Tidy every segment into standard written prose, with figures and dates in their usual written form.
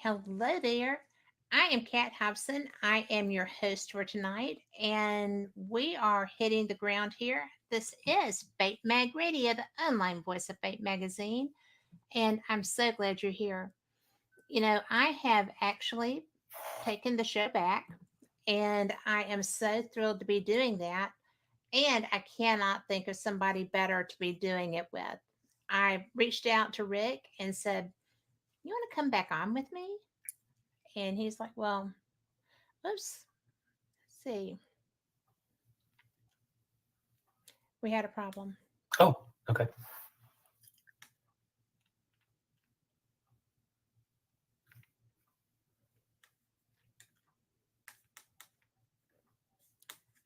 Hello there. I am Kat Hobson. I am your host for tonight, and we are hitting the ground here. This is Bait Mag Radio, the online voice of Bait Magazine, and I'm so glad you're here. I have actually taken the show back, and I am so thrilled to be doing that. And I cannot think of somebody better to be doing it with. I reached out to Rick and said, "You want to come back on with me?" And he's like, "Well, oops, see, we had a problem." Oh, okay.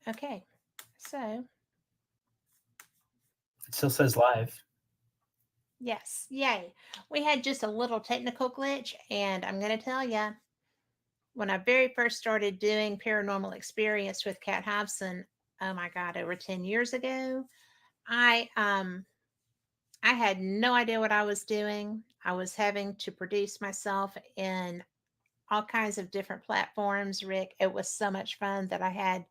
Okay, so It still says live. yes, yay. We had just a little technical glitch, and I'm going to tell you, when I very first started doing paranormal experience with Kat Hobson, oh my God, over 10 years ago, I I had no idea what I was doing. I was having to produce myself in all kinds of different platforms, Rick. It was so much fun that I had,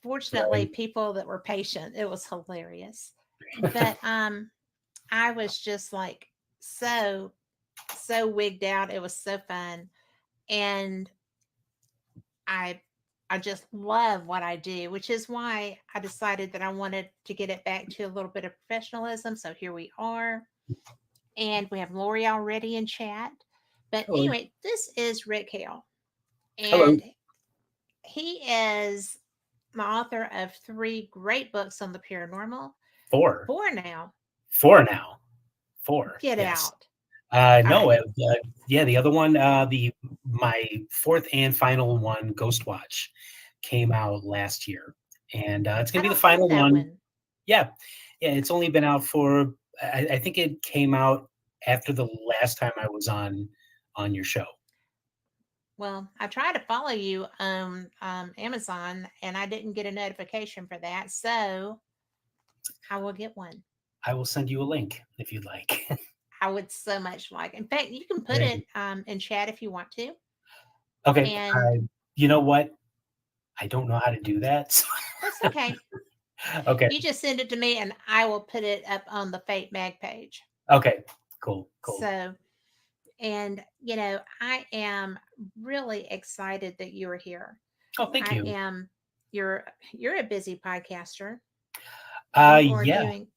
fortunately, Right. people that were patient. It was hilarious. But I was just like so wigged out. It was so fun. And I I just love what I do, which is why I decided that I wanted to get it back to a little bit of professionalism. So here we are. And we have Lori already in chat. But Hello. anyway, this is Rick Hale. Hello. And he is the author of three great books on the paranormal. Four. Four now. Four now. Four. Get Yes. out. All No. right. Yeah. The other one, the my fourth and final one, Ghost Watch, came out last year, and it's I gonna be the don't have final that one. one. Yeah. Yeah. It's only been out for. I think it came out after the last time I was on your show. Well, I tried to follow you on Amazon and I didn't get a notification for that. So I will get one. I will send you a link if you'd like. I would so much like. In fact, you can put Great. it in chat if you want to. Okay. And You know what? I don't know how to do that. that's okay. Okay. You just send it to me and I will put it up on the Fate Mag page. Okay. Cool. Cool. So, and I am really excited that you are here. Oh, thank I you. am you're a busy podcaster. You are Yeah. doing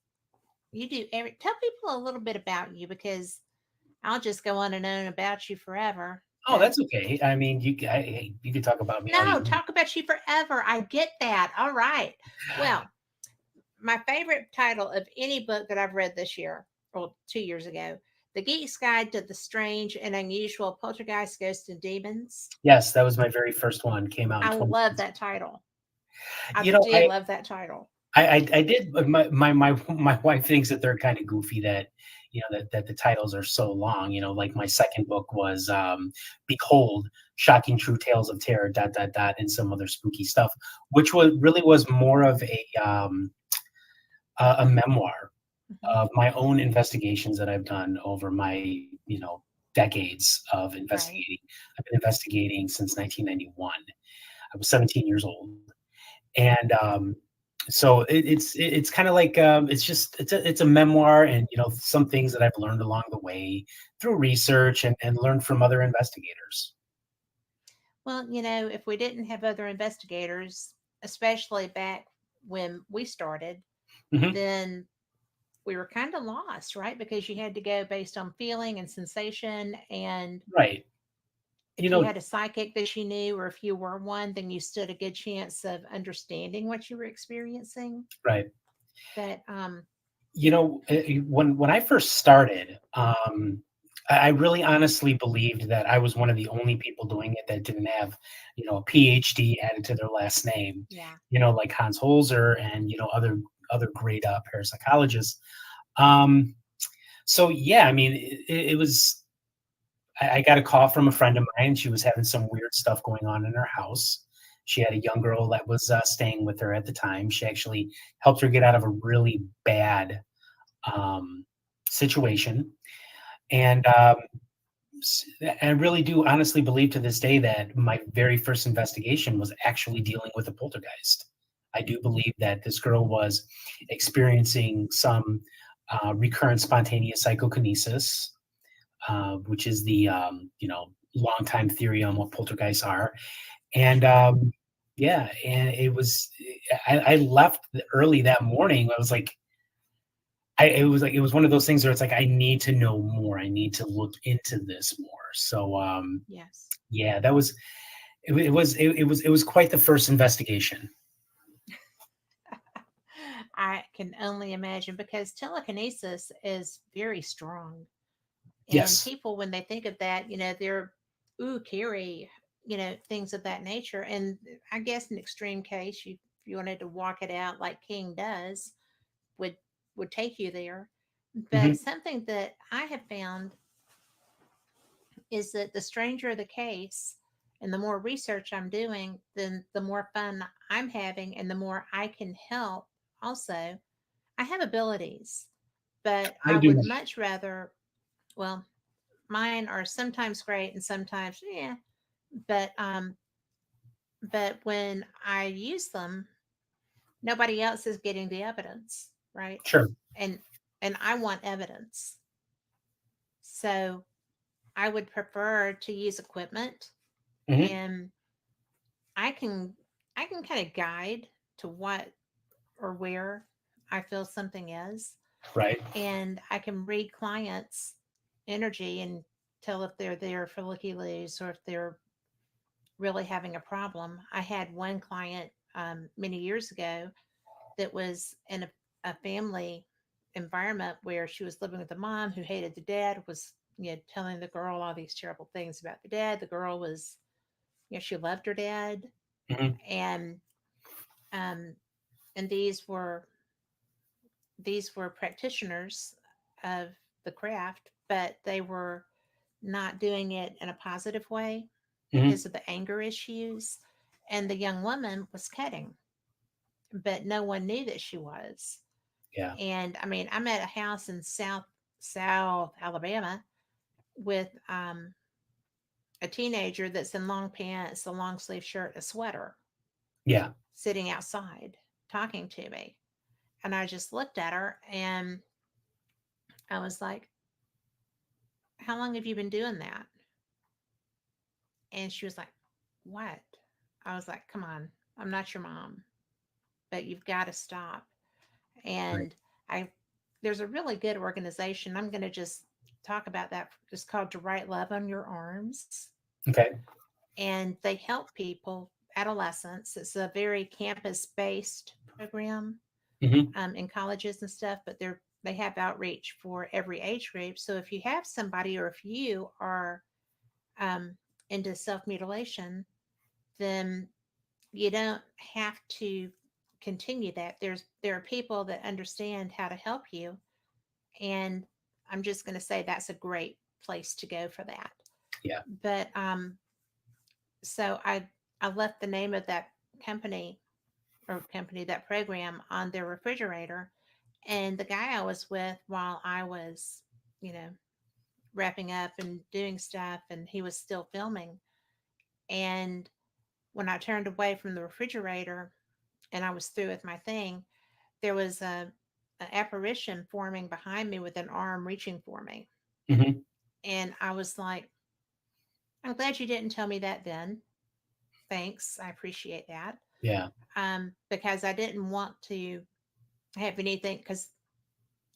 you do every tell people a little bit about you because I'll just go on and on about you forever. Oh, But that's okay. I mean, you can talk about me all you no, want. talk about you forever. I get that. All right. Well, my favorite title of any book that I've read this year, or 2 years ago, The Geek's Guide to the Strange and Unusual Poltergeist, Ghosts, and Demons. Yes, that was my very first one. Came out in I love 20. that title. I You know, do love that title. I did. My wife thinks that they're kind of goofy that that the titles are so long. Like my second book was "Behold, Shocking True Tales of Terror." Dot dot dot, and some other spooky stuff, which was more of a memoir Mhm. of my own investigations that I've done over my, decades of Right. investigating. I've been investigating since 1991. I was 17 years old, and so it's kind of like it's a memoir, and some things that I've learned along the way through research and learned from other investigators. Well, if we didn't have other investigators, especially back when we started, Hmm. then we were kind of lost, right? Because you had to go based on feeling and sensation. And Right. You if you know, had a psychic that you knew, or if you were one, then you stood a good chance of understanding what you were experiencing. right. But When I first started, I really honestly believed that I was one of the only people doing it that didn't have, a PhD added to their last name, yeah. like Hans Holzer and other great parapsychologists. Um, so yeah, I mean, it was. I got a call from a friend of mine. She was having some weird stuff going on in her house. She had a young girl that was staying with her at the time. She actually helped her get out of a really bad um, situation. And s- I really do honestly believe to this day that my very first investigation was actually dealing with a poltergeist. I do believe that this girl was experiencing some recurrent spontaneous psychokinesis, which is the longtime theory on what poltergeists are. And yeah, and it was I left early that morning. I was like, it was one of those things where it's like I need to know more. I need to look into this more. So Yes. yeah, that was it was quite the first investigation. I can only imagine because telekinesis is very strong. And Yes. people, when they think of that, they're, ooh, Carrie, things of that nature. And I guess in extreme case, if you wanted to walk it out like King does, would would take you there. But Hmm. something that I have found is that the stranger the case and the more research I'm doing, then the more fun I'm having and the more I can help also. I have abilities, but I I do would not. much rather, well, mine are sometimes great and sometimes, yeah, but when I use them, nobody else is getting the evidence, right? Sure. And I want evidence. So I would prefer to use equipment, Hmm. and I can kind of guide to what or where I feel something is, Right. and I can read clients' energy and tell if they're there for looky loos or if they're really having a problem. I had one client many years ago that was in a family environment where she was living with a mom who hated the dad, was telling the girl all these terrible things about the dad. The girl was, she loved her dad, Hmm. and um, and these were practitioners of the craft, but they were not doing it in a positive way Hmm. because of the anger issues. And the young woman was cutting, but no one knew that she was. Yeah. And I mean, I'm at a house in South Alabama with a teenager that's in long pants, a long sleeve shirt, a sweater, Yeah. sitting outside talking to me. And I just looked at her and I was like, "How long have you been doing that?" And she was like, "What?" I was like, "Come on, I'm not your mom, but you've got to stop." Right. And I, there's a really good organization. I'm going to just talk about that. It's called To Write Love on Your Arms. Okay. And they help people, adolescents. It's a very campus based program Hmm. in colleges and stuff, but they have outreach for every age group. So if you have somebody or if you are um, into self mutilation, then you don't have to continue that. There are people that understand how to help you, and I'm just going to say that's a great place to go for that. Yeah. But so I left the name of that company that program on their refrigerator, and the guy I was with while I was, you know, wrapping up and doing stuff, and he was still filming. And when I turned away from the refrigerator and I was through with my thing, there was an apparition forming behind me with an arm reaching for me. Hmm. And I was like, I'm glad you didn't tell me that then. Thanks. I appreciate that. Yeah. Because I didn't want to have anything, because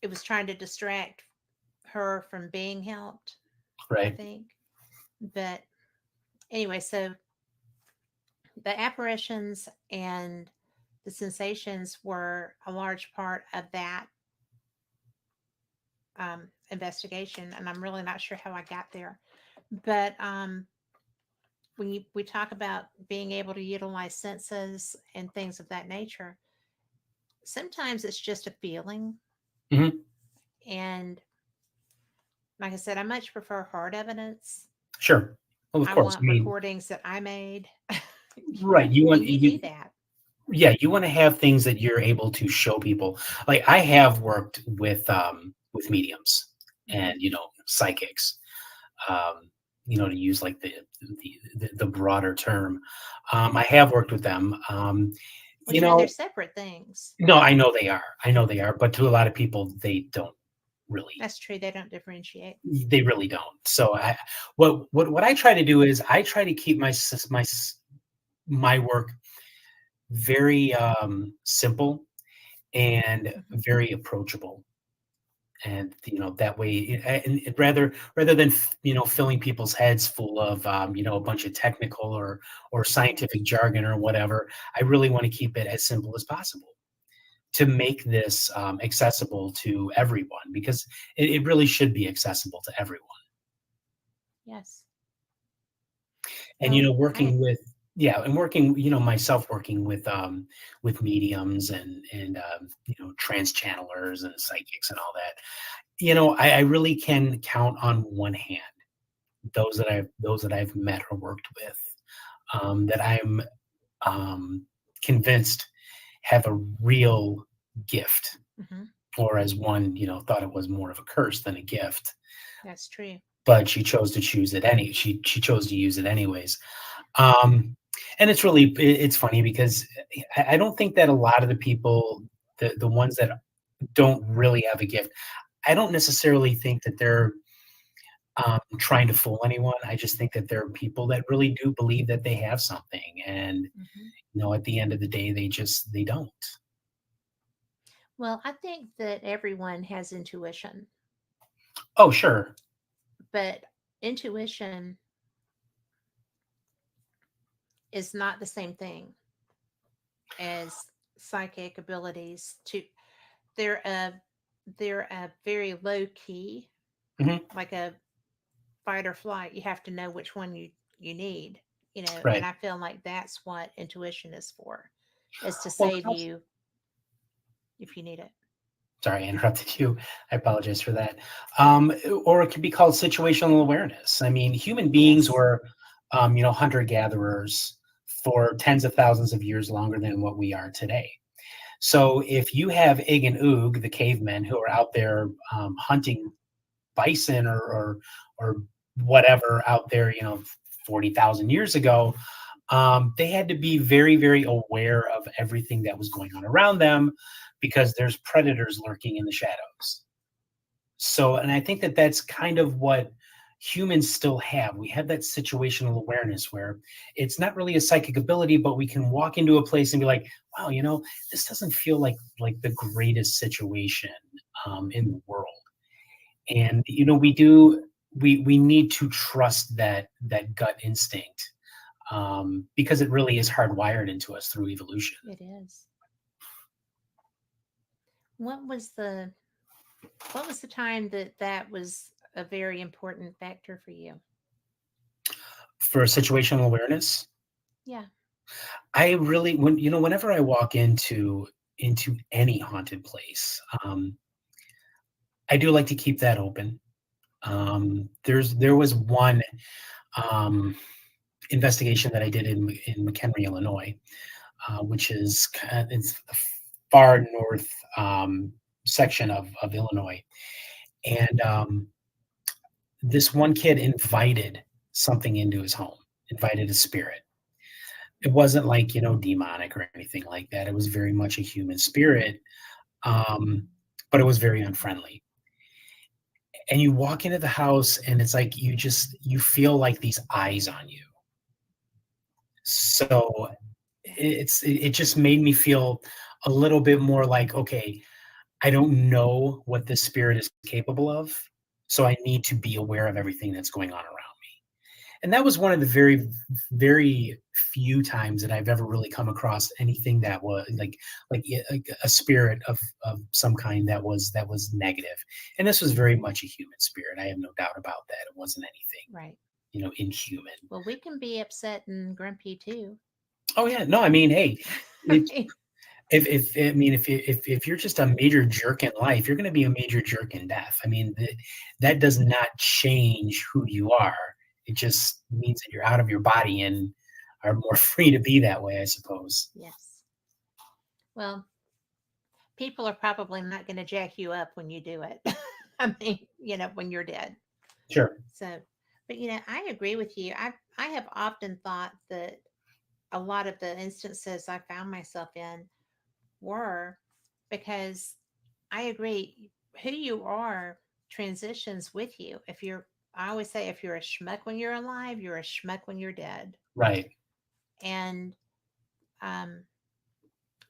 it was trying to distract her from being helped, I Right. think. But anyway, so the apparitions and the sensations were a large part of that investigation. And I'm really not sure how I got there. But when we talk about being able to utilize senses and things of that nature, sometimes it's just a feeling. Hmm. And like I said, I much prefer hard evidence. Sure. Well, of I course. I want mean, recordings that I made. right. You want And you do you that. yeah, you want to have things that you're able to show people. Like I have worked with mediums Hmm. and psychics. To use like the broader term. I have worked with them. Well, You they're know, separate things. no, I know they are. I know they are, but to a lot of people, they don't really. That's true. They don't differentiate. They really don't. So what I try to do is I try to keep my work very simple and Hmm. very approachable. And that way, rather than filling people's heads full of a bunch of technical or scientific Yes. jargon or whatever, I really want to keep it as simple as possible to make this accessible to everyone, because it really should be accessible to everyone. Yes. And Well, I. working with, yeah, and working, myself working with mediums and trans channelers and psychics and all that, I really can count on one hand those that I've met or worked with, that I'm convinced have a real gift, Hmm. or as one thought it was more of a curse than a gift, That's true. but she chose to use it anyways. um and it's funny because I don't think that a lot of the people, the ones that don't really have a gift, I don't necessarily think that they're trying to fool anyone. I just think that there are people that really do believe that they have something, and Hmm. at the end of the day, they don't. Well, I think that everyone has intuition, Oh, sure. but intuition is not the same thing as psychic abilities. They're a they're a very low key, Hmm. like a fight or flight. You have to know which one you need, and Right. I feel like that's what intuition is for, is to Well, save you if you need it. sorry, I interrupted you. I apologize for that. Or it could be called situational awareness. I mean, human beings Yes. were, hunter gatherers for tens of thousands of years longer than what we are today. So if you have Ig and Oog, the cavemen, who are out there hunting bison or whatever out there, 40,000 years ago, they had to be very, very aware of everything that was going on around them, because there's predators lurking in the shadows. So, and I think that that's kind of what humans still have. We have that situational awareness where it's not really a psychic ability, but we can walk into a place and be like, wow, this doesn't feel like the greatest situation in the world. And we need to trust that gut instinct, because it really is hardwired into us through evolution. It is. What was the what was the time that was a very important factor for you? For situational awareness, Yeah. I really, whenever I walk into any haunted place, I do like to keep that open. There was one um, investigation that I did in McHenry, Illinois, which is it's the far north section of Illinois, and this one kid invited something into his home, invited a spirit. It wasn't like demonic or anything like that. It was very much a human spirit, um, but it was very unfriendly. And you walk into the house, and it's like you feel like these eyes on you. So it just made me feel a little bit more like, okay, I don't know what this spirit is capable of, so I need to be aware of everything that's going on around me. And that was one of the very, very few times that I've ever really come across anything that was like a spirit of some kind that was negative. And this was very much a human spirit. I have no doubt about that. It wasn't anything, Right. inhuman. Well, we can be upset and grumpy too. Oh yeah, no, I mean, hey, I it, mean, if I mean, if you're just a major jerk in life, you're going to be a major jerk in death. I mean, that does not change who you are. It just means that you're out of your body and are more free to be that way, I suppose. yes. Well, people are probably not going to jack you up when you do it. I mean, when you're dead. Sure. So, But I agree with you. I have often thought that a lot of the instances I found myself in were because I agree who you are transitions with you. If you're I always say if you're a schmuck when you're alive, you're a schmuck when you're dead. Right. And um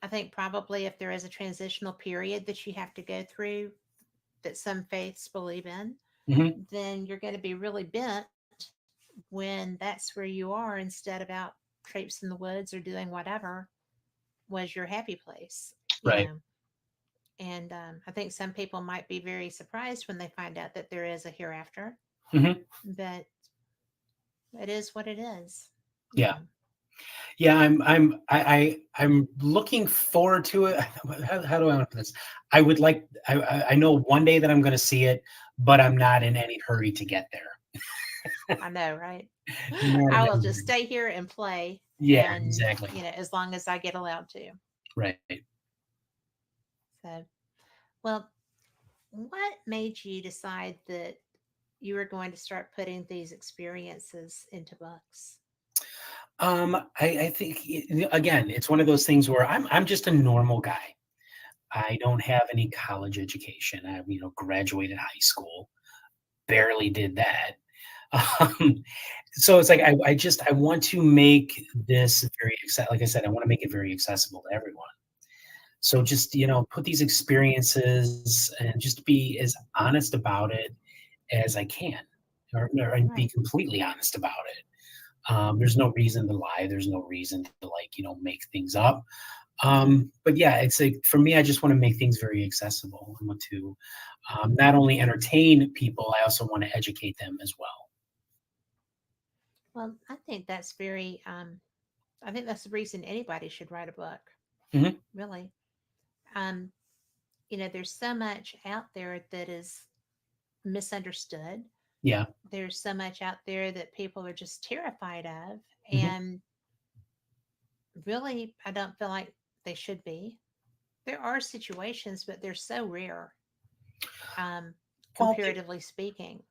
I think probably if there is a transitional period that you have to go through that some faiths believe in, Hmm. then you're going to be really bent when that's where you are instead of out traipsing the woods or doing whatever was your happy place, you Right. know. And I think some people might be very surprised when they find out that there is a hereafter, Hmm. but it is what it is, you Yeah. know. Yeah. I'm looking forward to it. How do I want to put this? I would like, I know one day that I'm going to see it, but I'm not in any hurry to get there. I know, right? Not I in will any just hurry. stay here and play, Yeah, and exactly. as long as I get allowed to. Right. So, well, what made you decide that you were going to start putting these experiences into books? I think again, it's one of those things where I'm just a normal guy. I don't have any college education. I, graduated high school, barely did that. Um, so it's like I want to make this like I said, I want to make it very accessible to everyone. So just put these experiences and just be as honest about it as I can, and be Right. completely honest about it. There's no reason to lie. There's no reason to make things up. But yeah, it's like for me, I just want to make things very accessible. I want to not only entertain people, I also want to educate them as well. Well, I think that's the reason anybody should write a book, Hmm. really. Um, there's so much out there that is misunderstood. Yeah. There's so much out there that people are just terrified of. Hmm. And really, I don't feel like they should be. There are situations, but they're so rare, Well, comparatively speaking.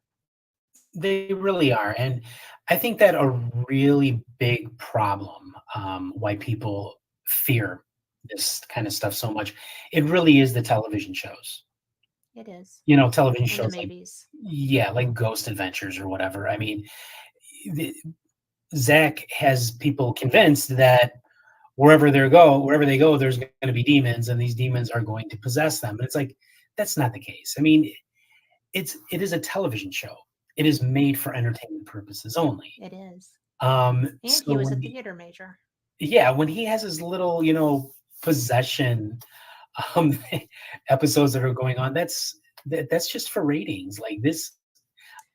they really are, and I think that a really big problem why people fear this kind of stuff so much, it really is the television shows. It is. Television And the shows like, movies. yeah, like Ghost Adventures or whatever. I mean, the, Zach has people convinced that wherever they go, there's going to be demons, and these demons are going to possess them. And it's like that's not the case. I mean, it is a television show. It is made for entertainment purposes only. It is. And he So was a theater major. when he has his little, possession um episodes that are going on, that's just for ratings. Like this,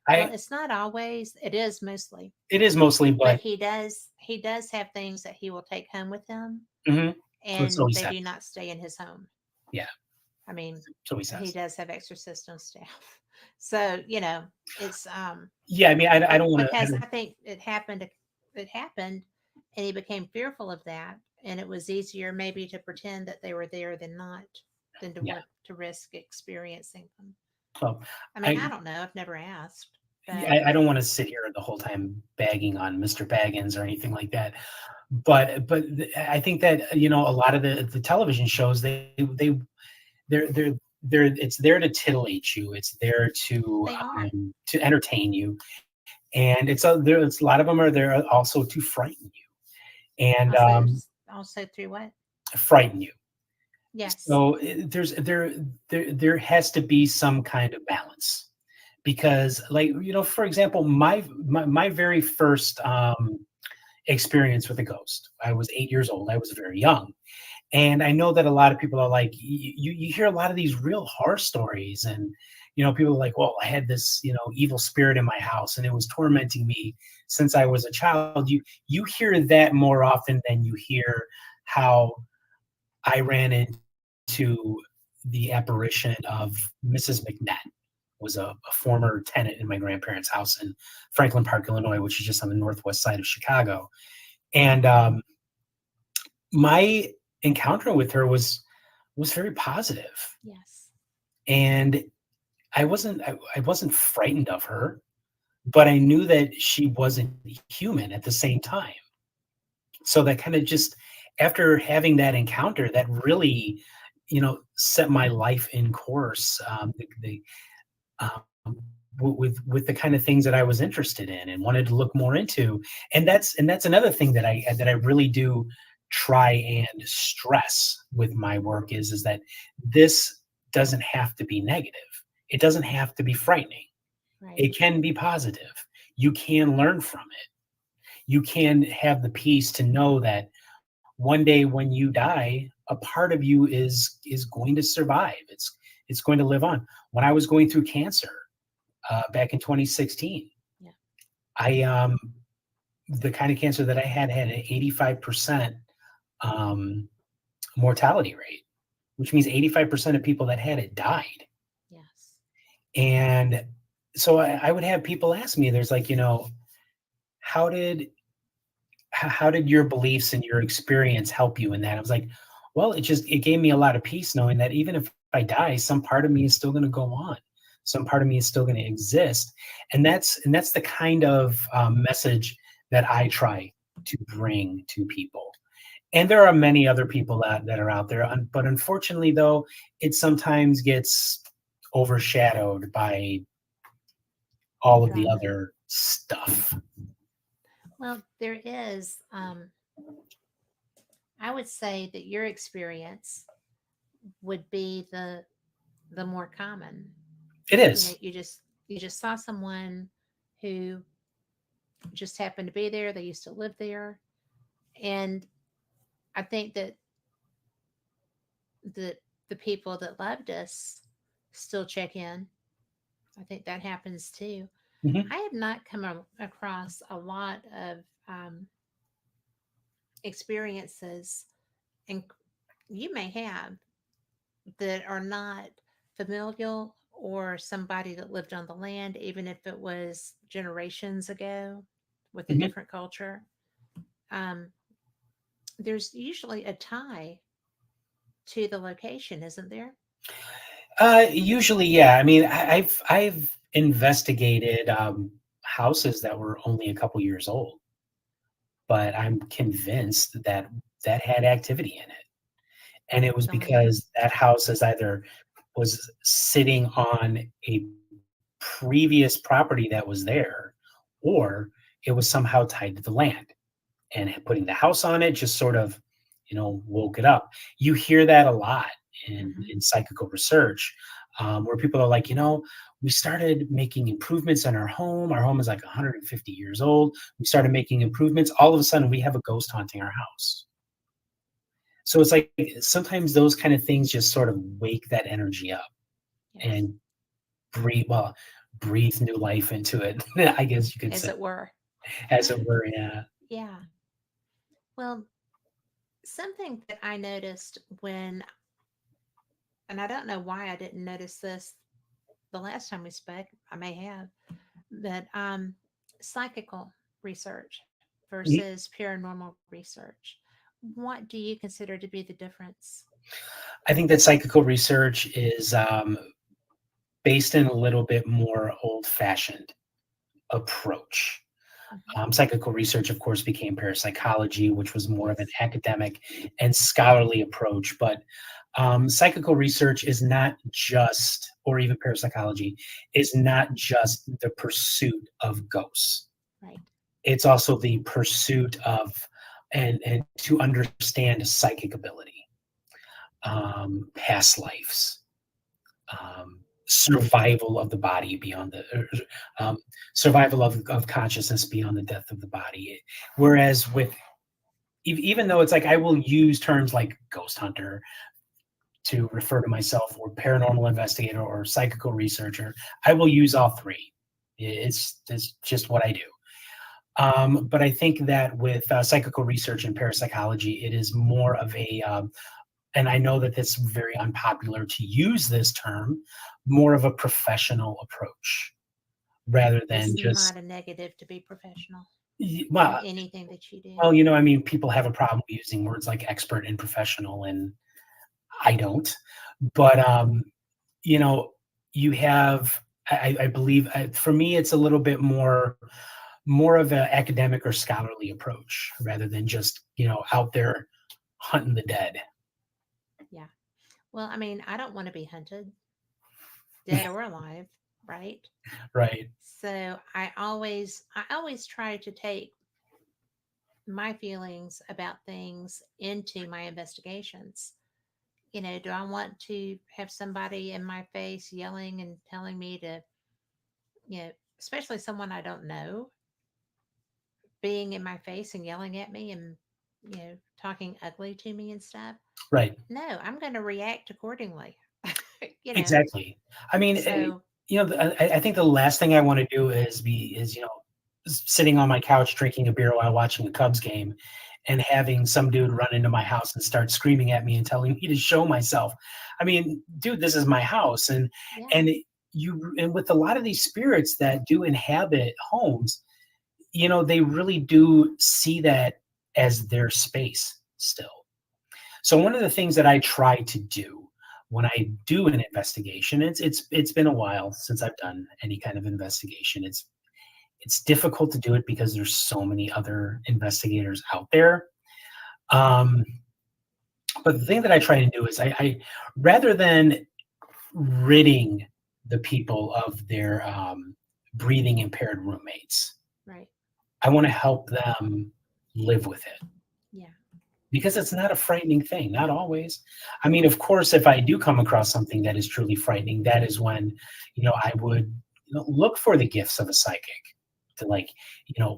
Well, I it's not always, it is mostly, it is mostly, but but he does have things that he will take home with him, mhm, so and he they says, do not stay in his home. yeah, I mean, so he he says, does have exorcist on staff. So, it's yeah. I mean, I don't want to. I because don't. I think it happened and he became fearful of that, and it was easier maybe to pretend that they were there than not, than to Yeah. want to risk experiencing them. Well, I mean, I I don't know, I've never asked, yeah, but I don't want to sit here the whole time bagging on Mr. Baggins or anything like that. But I think that a lot of the television shows they're they're it's there to titillate you. It's there they are. to entertain you, and it's a lot of them are there also to frighten you and Also through what? frighten you. Yes. So there has to be some kind of balance because, like for example, my very first experience with a ghost, I was 8 years old. I was very young. And I know that a lot of people are like, you hear a lot of these real horror stories, and people are like, well, I had this evil spirit in my house, and it was tormenting me since I was a child. You hear that more often than you hear how I ran into the apparition of Mrs. McNett. Was a former tenant in my grandparents' house in Franklin Park, Illinois, which is just on the northwest side of Chicago. And my encounter with her was very positive, Yes. and I wasn't frightened of her. but I knew that she wasn't human at the same time. So that kind of just, after having that encounter, that really, set my life in course. Um, with the kind of things that I was interested in and wanted to look more into. And that's another thing that I really do try and stress with my work is that this doesn't have to be negative. It doesn't have to be frightening. Right. It can be positive. You can learn from it. You can have the peace to know that one day when you die, a part of you is going to survive. It's going to live on. When I was going through cancer, back in 2016. Yeah. I The kind of cancer that I had an 85% um, mortality rate, which means 85% of people that had it died. Yes. And so I would have people ask me, there's like, how did how did your beliefs and your experience help you in that? I was like, well, it gave me a lot of peace knowing that even if I die, some part of me is still going to go on. Some part of me is still going to exist, and that's the kind of message that I try to bring to people. And there are many other people that are out there, but unfortunately, though, it sometimes gets overshadowed by The all of the drama. other stuff. Well, there is. I would say that your experience would be the more common. It You know, is. you just saw someone who just happened to be there. They used to live there, and I think that the the people that loved us still check in. I think that happens too. Mhm. I have not come across a lot of experiences, and you may have, that are not familial or somebody that lived on the land, even if it was generations ago with a Mhm. different culture. Um, there's usually a tie to the location, isn't there? Usually, yeah. I mean, I've investigated houses that were only a couple years old, but I'm convinced that that had activity in it, and it was The land? because that house is either was sitting on a previous property that was there, or it was somehow tied to the land. And putting the house on it just sort of, woke it up. You hear that a lot Hmm. in psychical research, where people are like, we started making improvements in our home. Our home is like 150 years old. We started making improvements. All of a sudden, we have a ghost haunting our house. So it's like sometimes those kind of things just sort of wake that energy up Yes, and breathe new life into it. I guess you could as say, it were. as it were. Yeah. Yeah. Well, something that I noticed when, and I don't know why I didn't notice this the last time we spoke, I may have, but psychical research versus paranormal research. What do you consider to be the difference? I think that psychical research is based in a little bit more old-fashioned approach. Hmm. Psychical research, of course, became parapsychology, which was more of an Yes. academic and scholarly approach. But psychical research is not just, or even parapsychology, is not just the pursuit of ghosts. Right. It's also the pursuit of and to understand psychic ability, past lives, survival of the body beyond um, survival of consciousness beyond the death of the body. Whereas even though it's like I will use terms like ghost hunter to refer to myself, or paranormal investigator, or psychical researcher, I will use all three. It's just what I do. But I think that with psychical research and parapsychology, it is more of and I know that it's very unpopular to use this term, more of a professional approach rather than It's just, not a negative to be professional in well, anything that you do. I mean, people have a problem using words like expert and professional, and I don't. But you know, you have. I believe for me, it's a little bit more of an academic or scholarly approach rather than just out there hunting the dead. Yeah. Well, I mean, I don't want to be hunted, dead or alive, right? Right. So I always try to take my feelings about things into my investigations. Do I want to have somebody in my face yelling and telling me to, especially someone I don't know, being in my face and yelling at me and, talking ugly to me and stuff? Right. No, I'm going to react accordingly. you know, Exactly. I mean, so I think the last thing I want to do is sitting on my couch drinking a beer while watching a Cubs game, and having some dude run into my house and start screaming at me and telling me to show myself. I mean, dude, this is my house, yeah, and and with a lot of these spirits that do inhabit homes, they really do see that as their space still. So one of the things that I try to do when I do an investigation, it's been a while since I've done any kind of investigation. It's difficult to do it because there's so many other investigators out there. Um, but the thing that I try to do is I rather than ridding the people of their breathing impaired roommates, right. I want to help them live with it. Yeah. Because it's not a frightening thing, not always. I mean, of course, if I do come across something that is truly frightening, that is when, I would, look for the gifts of a psychic to, like,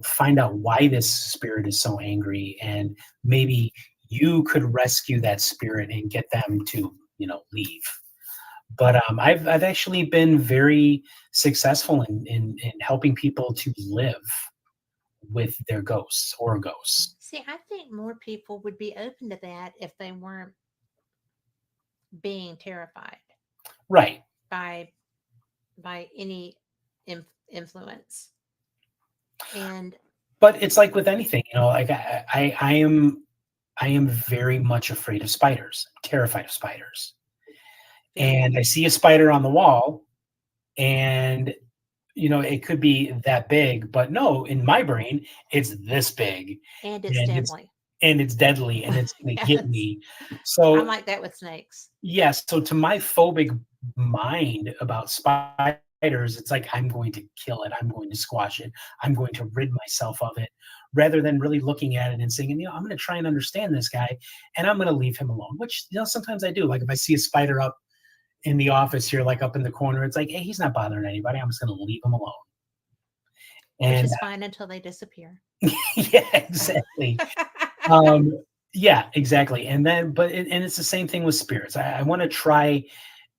find out why this spirit is so angry, and maybe you could rescue that spirit and get them to, leave. But I've actually been very successful in helping people to live with their ghosts or ghosts. See, I think more people would be open to that if they weren't being terrified Right. by any influence. And But it's like with anything, like I am very much afraid of spiders, terrified of spiders. very, And I see a spider on the wall, and it could be that big, but no, in my brain, it's this big, and it's and deadly. it's deadly, and it's gonna get Yes. me. I'm So like that with snakes. yes, so to my phobic mind about spiders, it's like I'm going to kill it. I'm going to squash it. I'm going to rid myself of it, rather than really looking at it and saying, I'm going to try and understand this guy, and I'm going to leave him alone. Which sometimes I do. Like if I see a spider up in the office here, like up in the corner, it's like, hey, he's not bothering anybody. I'm just going to leave him alone. Which And is fine until they disappear. yeah, exactly. Um, yeah, exactly. And then, and it's the same thing with spirits. I want to try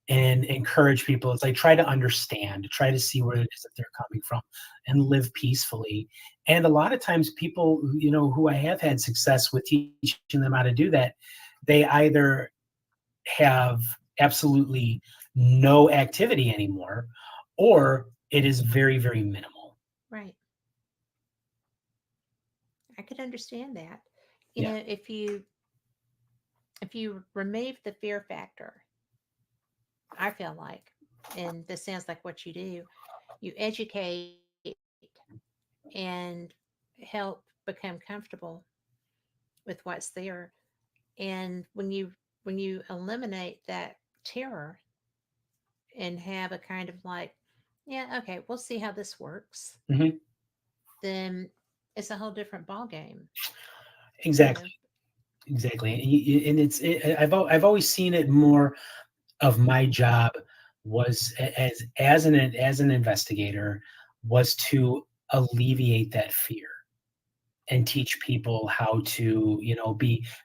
and encourage people. It's like try to understand, try to see where it is that they're coming from, and live peacefully. And a lot of times, people who I have had success with teaching them how to do that, they either have absolutely no activity anymore, or it is very, very minimal. Right. I could understand that. Yeah. If you remove the fear factor, I feel like, and this sounds like what you do, you educate and help become comfortable with what's there. And when you eliminate that terror and have a kind of like, yeah, okay, we'll see how this works, Hmm. then it's a whole different ball game, you Exactly. know. Exactly. And I've always seen it more of my job was as an investigator, was to alleviate that fear and teach people how to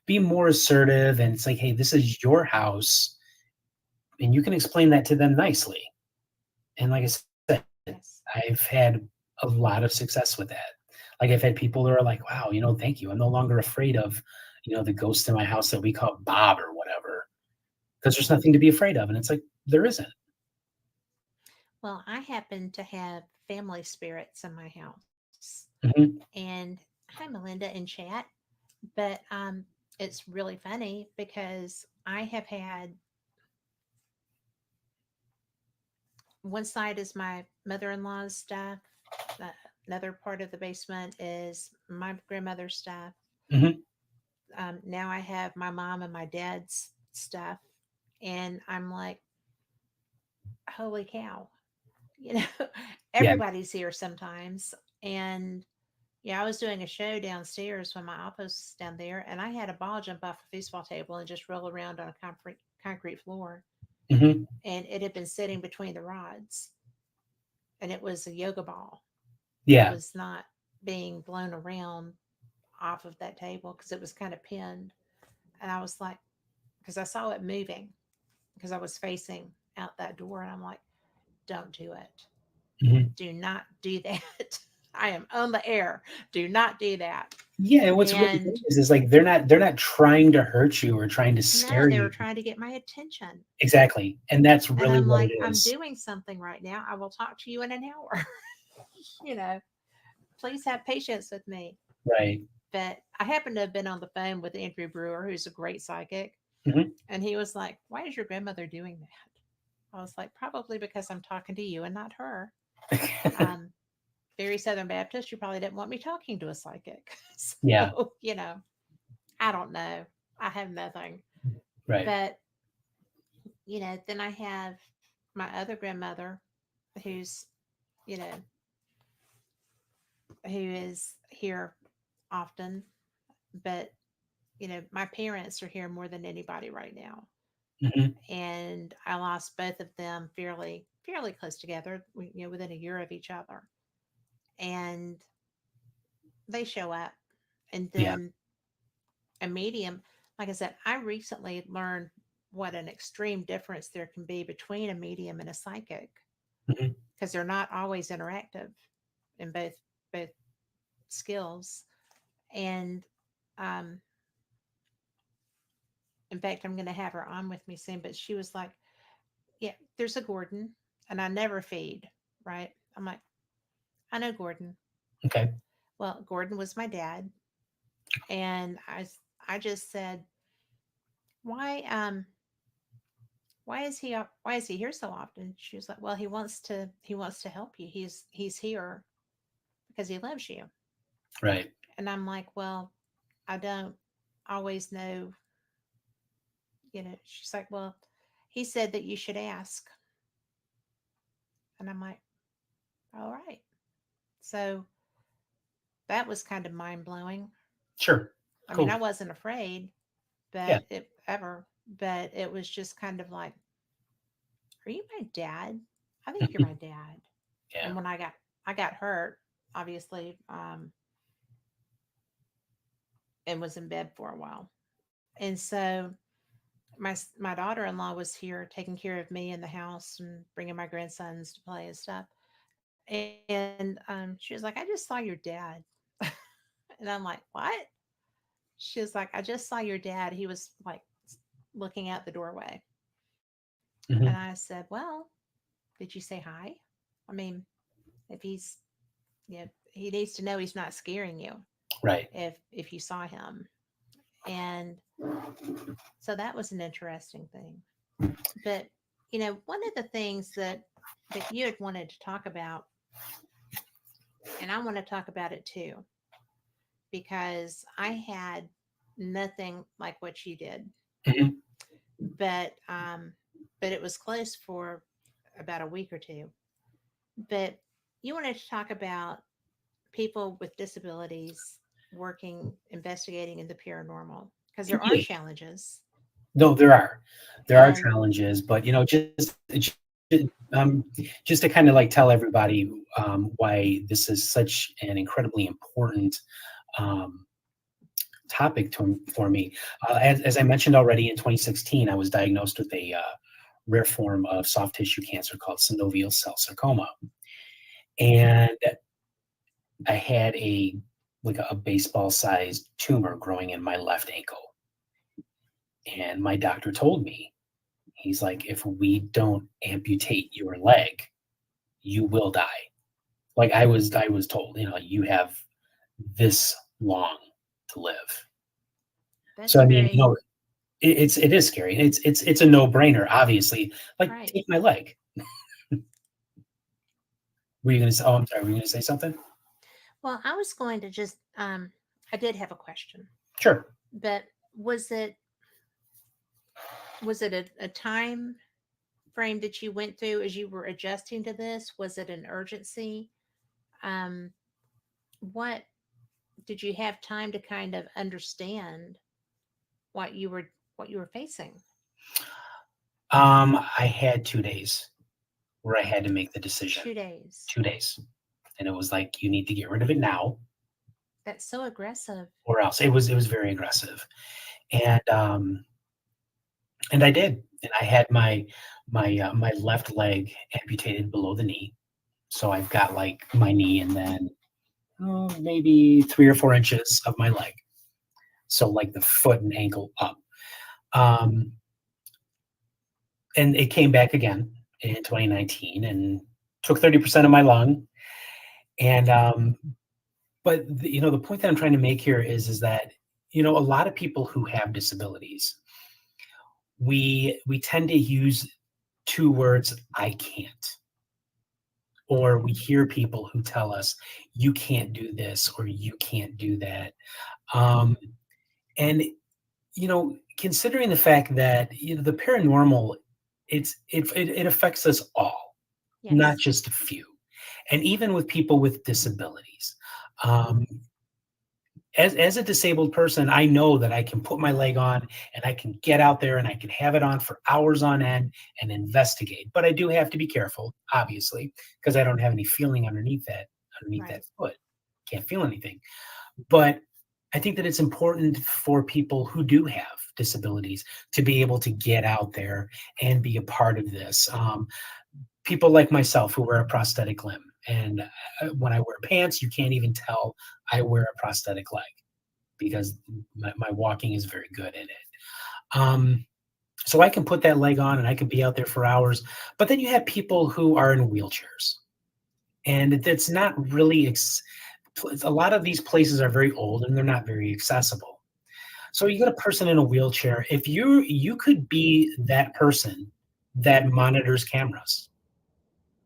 be more assertive. And it's like, hey, this is your house, and you can explain that to them nicely. And like I said, Yes. I've had a lot of success with that. Like I've had people that are like, wow, thank you, I'm no longer afraid of the ghost in my house that we call Bob or whatever, because there's Yeah. nothing to be afraid of. And it's like, there isn't. Well, I happen to have family spirits in my house. Mhm. And hi, Melinda in chat. But it's really funny because I have had one side is my mother-in-law's stuff. Uh, Another part of the basement is my grandmother's stuff. Hmm. Now I have my mom and my dad's stuff, and I'm like, holy cow, you know, Yeah. everybody's here sometimes. And yeah, I was doing a show downstairs when my office was down there, and I had a ball jump off a foosball table and just roll around on a concrete floor, Hmm. and it had been sitting between the rods, and it was a yoga ball. It Yeah. was not being blown around off of that table because it was kind of pinned. And I was like, because I saw it moving because I was facing out that door, and I'm like, don't do it. Hmm. Do not do that. I am on the air. Do not do that. Yeah, and what's really And great is like they're not trying to hurt you or trying to no, scare they were you. trying to get my attention. Exactly, and that's And really I'm what it like, I'm is. doing something right now. I will talk to you in an hour. you know, please have patience with me. Right. But I happened to have been on the phone with Andrew Brewer, who's a great psychic. Hmm. And he was like, why is your grandmother doing that? I was like, probably because I'm talking to you and not her. Um, Very Southern Baptist. You probably didn't want me talking to a psychic. Yeah. So, I don't know. I have nothing. Right. But, then I have my other grandmother who's, you know, who is here often. But, my parents are here more than anybody right now. Hmm. And I lost both of them fairly close together, within a year of each other. And they show up. And Yeah. then a medium, like I said, I recently learned what an extreme difference there can be between a medium and a psychic Hmm. because they're not always interactive in both skills. And um, in fact, I'm going to have her on with me soon. But she was like, "Yeah, there's a Gordon, and I never feed." Right? I'm like, "I know Gordon." Okay. Well, Gordon was my dad, and I just said, why is he here so often? She was like, well, he wants to help you. He's here because he loves you. Right. And I'm like, well, I don't always know. She's like, well, he said that you should ask. And I'm like, all right. So that was kind of mind blowing. Sure. I mean, Cool. I wasn't afraid, Yeah. but it was just kind of like, are you my dad? I think you're my dad. Yeah. And when I got hurt, obviously, and was in bed for a while. And so my daughter-in-law was here taking care of me in the house and bringing my grandsons to play and stuff. And she was like, I just saw your dad. And I'm like, what? She was like, I just saw your dad. He was like looking out the doorway. And I Hmm. said, well, did you say hi? I mean, if he's, he needs to know he's not scaring you Right. if you saw him. And so that was an interesting thing. But one of the things that you had wanted to talk about, and I want to talk about it too, because I had nothing like what you did, Hmm. but but it was close for about a week or two. But you wanted to talk about people with disabilities working, investigating in the paranormal, because there are Yeah. challenges. No, there are And challenges, but um, just to kind of like tell everybody why this is such an incredibly important um, topic for me. As I mentioned already, in 2016, I was diagnosed with a rare form of soft tissue cancer called synovial cell sarcoma, and I had a baseball sized tumor growing in my left ankle. And my doctor told me, he's like, if we don't amputate your leg, you will die. Like I was told, you have this long to live. that's So I mean, very it is scary. It's a no brainer, obviously. Like right. take my leg. Were you going to say? Oh, I'm sorry. Were you going to say something? Well, I was going to just, I did have a question, Sure. but was it was it a time frame that you went through as you were adjusting to this? Was it an urgency? Um, what did you have time to kind of understand what you were what you were facing? I had 2 days where I had to make the decision. 2 days. 2 days, and it was like you need to get rid of it now, That's so aggressive. or else. It was very aggressive, and and I did, and I had my left leg amputated below the knee, so I've got like my knee, and then maybe 3 or 4 inches of my leg, so like the foot and ankle up. Um, and it came back again in 2019 and took 30% of my lung. And but the point that I'm trying to make here is that a lot of people who have disabilities, we tend to use two words, I can't, or we hear people who tell us you can't do this or you can't do that. And considering the fact that the paranormal, it affects us all, not Yes. just a few, and even with people with disabilities. Um, as a disabled person, I know that I can put my leg on and I can get out there and I can have it on for hours on end and investigate. But I do have to be careful, obviously, because I don't have any feeling underneath that Right. foot. Can't feel anything. But I think that it's important for people who do have disabilities to be able to get out there and be a part of this. People like myself who wear a prosthetic limb, and when I wear pants, you can't even tell I wear a prosthetic leg because my walking is very good in it. So I can put that leg on and I can be out there for hours. But then you have people who are in wheelchairs, and it's not really. A lot of these places are very old and they're not very accessible. So you got a person in a wheelchair. If you could be that person that monitors cameras.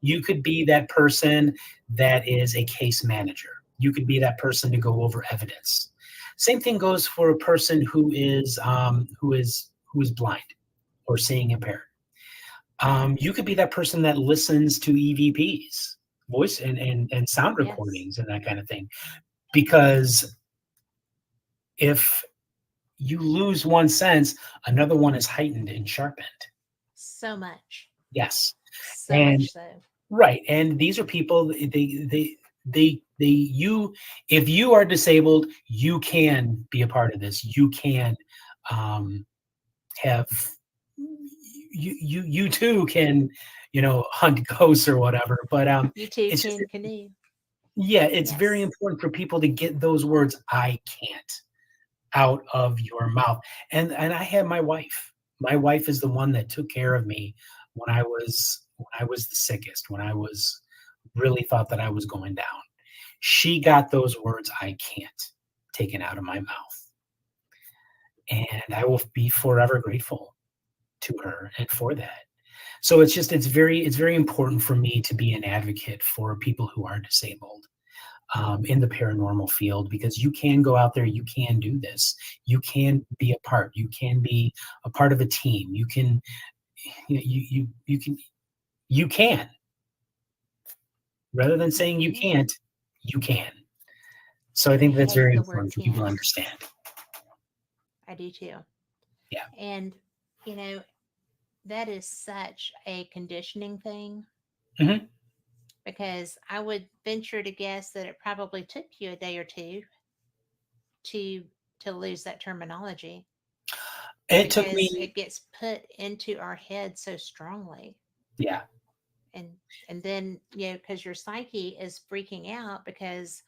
You could be that person that is a case manager. You could be that person to go over evidence. Same thing goes for a person who is blind or seeing impaired. You could be that person that listens to EVPs, voice and sound Yes. recordings and that kind of thing. Because if you lose one sense, another one is heightened and sharpened. So much. Yes. So And much so. right, and these are people, you if you are disabled, you can be a part of this. You can, um, have you too can, hunt ghosts or whatever, but, You too it's just can canoe. yeah, it's very Yes. important for people to get those words, "I can't," out of your mouth, and I had my wife. My wife is the one that took care of me when I was the sickest, when I was really thought that I was going down. She got those words, "I can't," taken out of my mouth, and I will be forever grateful to her and for that. So it's very important for me to be an advocate for people who are disabled, in the paranormal field, because you can go out there, you can do this, you can be a part, you can be a part of a team, you can, rather than You saying you can. can't, you can. So I And I think that's hate very the word important for people to can't. understand. I do too. Yeah. And, you know, that is such a conditioning thing Mhm. because I would venture to guess that it probably took you a day or two to to lose that terminology It took because me it gets put into our head so strongly. yeah. And then, because your psyche is freaking out because,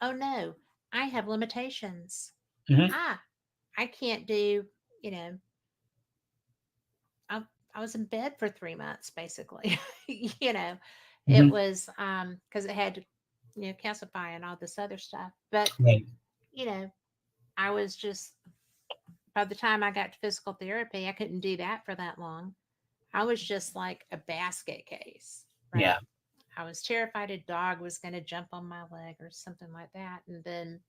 oh no, I have limitations. Mhm. Ah, I can't do, you know, I, I was in bed for 3 months basically. you know, it Mhm. was because it had to, calcify and all this other stuff. But, Right. you know, I was just, by the time I got to physical therapy, I couldn't do that for that long. I was just like a basket case, Yeah. right? I was terrified a dog was going to jump on my leg or something like that. And then,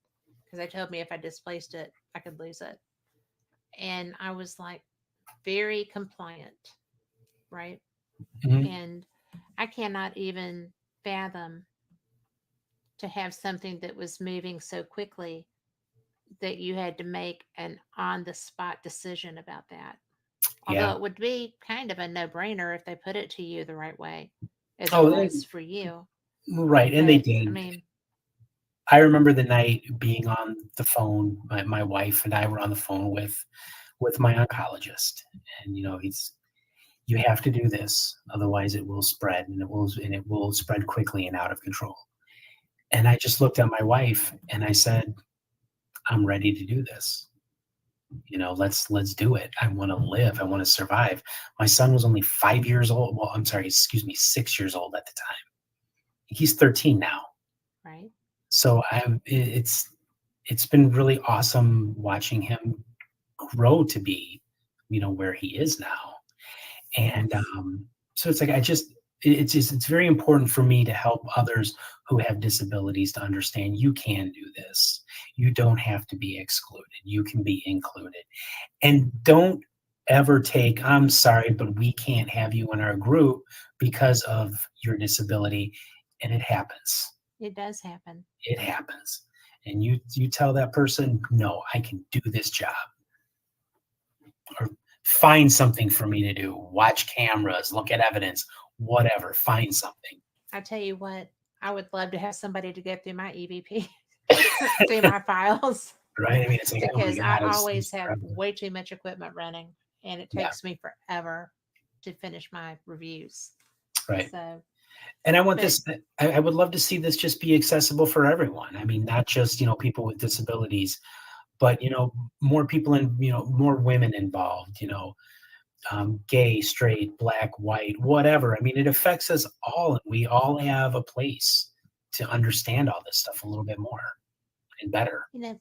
because they told me if I displaced it, I could lose it. And I was like very compliant, right? Mhm. And I cannot even fathom to have something that was moving so quickly that you had to make an on the spot decision about that. Although Yeah. it would be kind of a no brainer if they put it to you the right way, as it Oh, was for you. right, and they But I did. mean, I remember the night being on the phone, my wife and I were on the phone with my oncologist, and, he's "You have to do this, otherwise it will spread, and it will spread quickly and out of control." And I just looked at my wife and I said, "I'm ready to do this. Let's do it. I wanna live, I wanna survive." My son was only 5 years old. Well, I'm sorry, excuse me, 6 years old at the time. He's 13 now. right? So, it's been really awesome watching him grow to be, where he is now. And, Yes, so it's like it's very important for me to help others who have disabilities to understand you can do this. You don't have to be excluded. You can be included. And don't ever take, "I'm sorry, but we can't have you in our group because of your disability." And it happens. it does happen. It happens. And you tell that person, "No, I can do this job." Or find something for me to do. Watch cameras, look at evidence, whatever. Find something. I tell you what, I would love to have somebody to go through my EVP, through my files, Right? I mean, it's like, oh my because I God, always it's have forever. way too much equipment running and it Yeah, takes me forever to finish my reviews. right. So, And I want but this, I would love to see this just be accessible for everyone. I mean, not just, people with disabilities, but, more people more women involved, gay, straight, black, white, whatever. I mean, it affects us all, and we all have a place to understand all this stuff a little bit more and better. you know,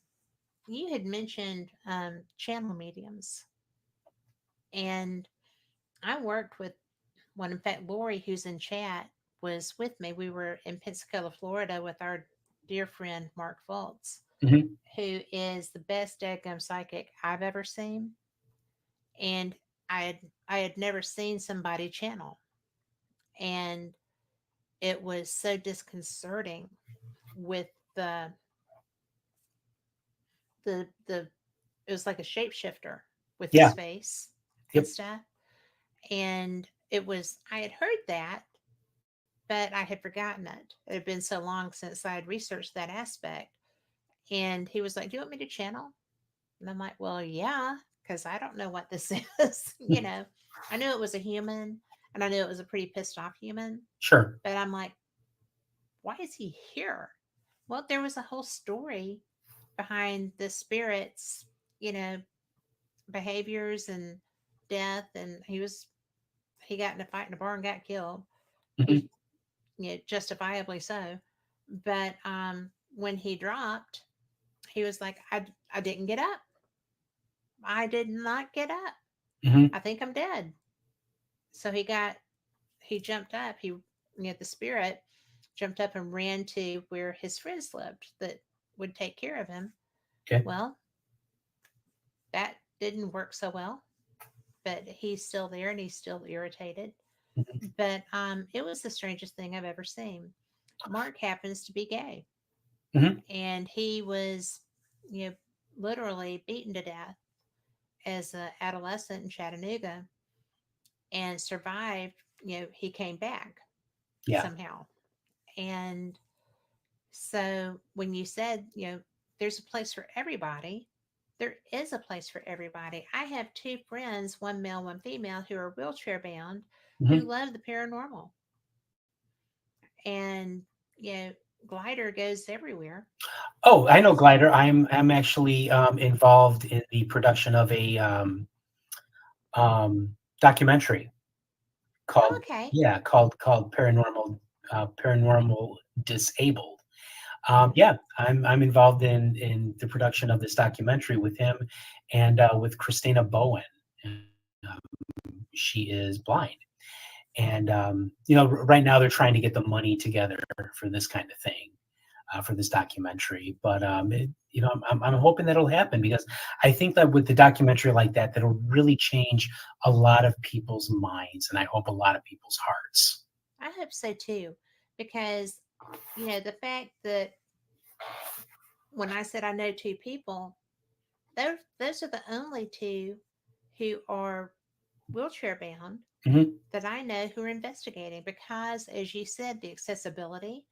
you had mentioned channel mediums, and I worked with one. In fact, Lori, who's in chat, was with me. We were in Pensacola, Florida, with our dear friend Mark Fultz, Mhm. who is the best dadgum psychic I've ever seen. And I had never seen somebody channel, and it was so disconcerting with the it was like a shapeshifter with his Yeah. face and Yep. stuff. And it was, I had heard that, but I had forgotten it. It had been so long since I had researched that aspect. And he was like, "Do you want me to channel?" And I'm like, "Well, yeah, because I don't know what this is." I knew it was a human and I knew it was a pretty pissed off human, Sure. but I'm like, why is he here? Well, there was a whole story behind the spirit's, you know, behaviors and death. And he got in a fight in a bar and got killed. Mhm. He, justifiably so. But when he dropped, he was like, I didn't get up. I did not get up. Mhm. I think I'm dead. So he jumped up. The spirit jumped up and ran to where his friends lived that would take care of him. Okay. Well, that didn't work so well, but he's still there and he's still irritated. Mhm. But it was the strangest thing I've ever seen. Mark happens to be gay, Mhm. and he was, you know, literally beaten to death as an adolescent in Chattanooga and survived. He came back Yeah. somehow. And so when you said, there's a place for everybody, there is a place for everybody. I have two friends, one male, one female, who are wheelchair bound, who Mhm. love the paranormal. And, you know, Glider goes everywhere. Oh, I know So, Glider. I'm actually, involved in the production of a, documentary oh, called okay. yeah, called Paranormal Disabled. Hmm. Yeah, I'm involved in the production of this documentary with him and, with Christina Bowen. Um, she is blind, And right now they're trying to get the money together for this kind of thing, for this documentary. But I'm hoping that'll happen, because I think that with the documentary like that, that'll really change a lot of people's minds, and I hope a lot of people's hearts. I hope so too, because the fact that when I said I know two people, those are the only two who are wheelchair bound Hmm. that I know who are investigating, because, as you said, the accessibility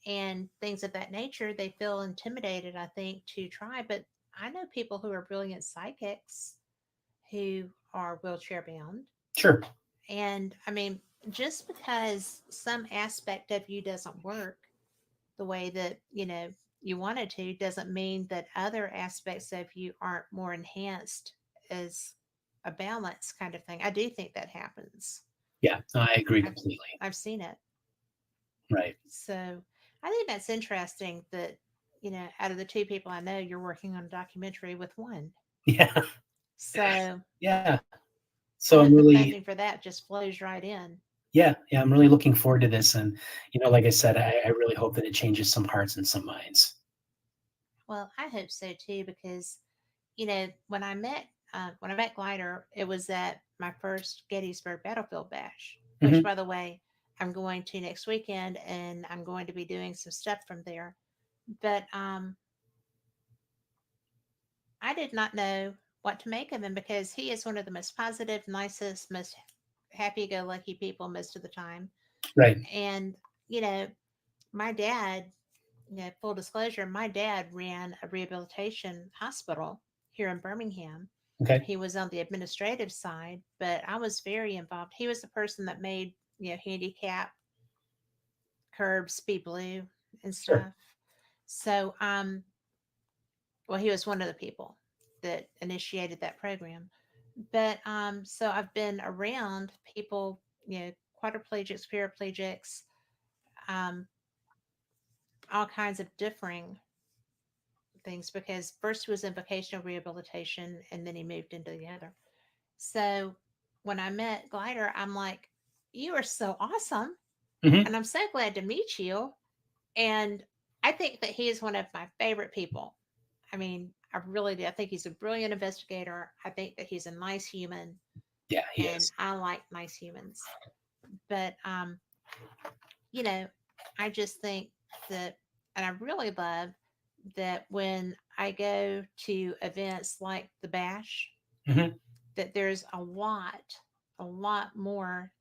and things of that nature, they feel intimidated, I think, to try. But I know people who are brilliant psychics who are wheelchair bound. Sure. And I mean, just because some aspect of you doesn't work the way that, you wanted to, doesn't mean that other aspects of you aren't more enhanced as a balance kind of thing. I do think that happens. Yeah, no, I agree I've completely. I've seen it. Right. So I think that's interesting that, out of the two people I know, you're working on a documentary with one. Yeah. So Yeah. I So I'm hope the really, funding for that just flows right in. yeah, I'm really looking forward to this. And, like I said, I really hope that it changes some hearts and some minds. Well, I hope so too, because, when I met Glider, it was at my first Gettysburg Battlefield Bash, which, Hmm. by the way, I'm going to next weekend, and I'm going to be doing some stuff from there. But I did not know what to make of him, because he is one of the most positive, nicest, most happy go lucky people most of the time. Right. And, you know, my dad, full disclosure, my dad ran a rehabilitation hospital here in Birmingham. Okay. He was on the administrative side, but I was very involved. He was the person that made, handicap curbs be blue and Sure. stuff. So, well, he was one of the people that initiated that program. But so I've been around people, quadriplegics, paraplegics, um, all kinds of differing things, because first he was in vocational rehabilitation and then he moved into the other. So when I met Glider, I'm like, you are so awesome. Hmm. And I'm so glad to meet you. And I think that he is one of my favorite people. I mean, I really do. I think he's a brilliant investigator. I think that he's a nice human, Yeah, he and is. I like nice humans. But you know, I just think that, and I really love that when I go to events like the Bash, Hmm. that there's a lot more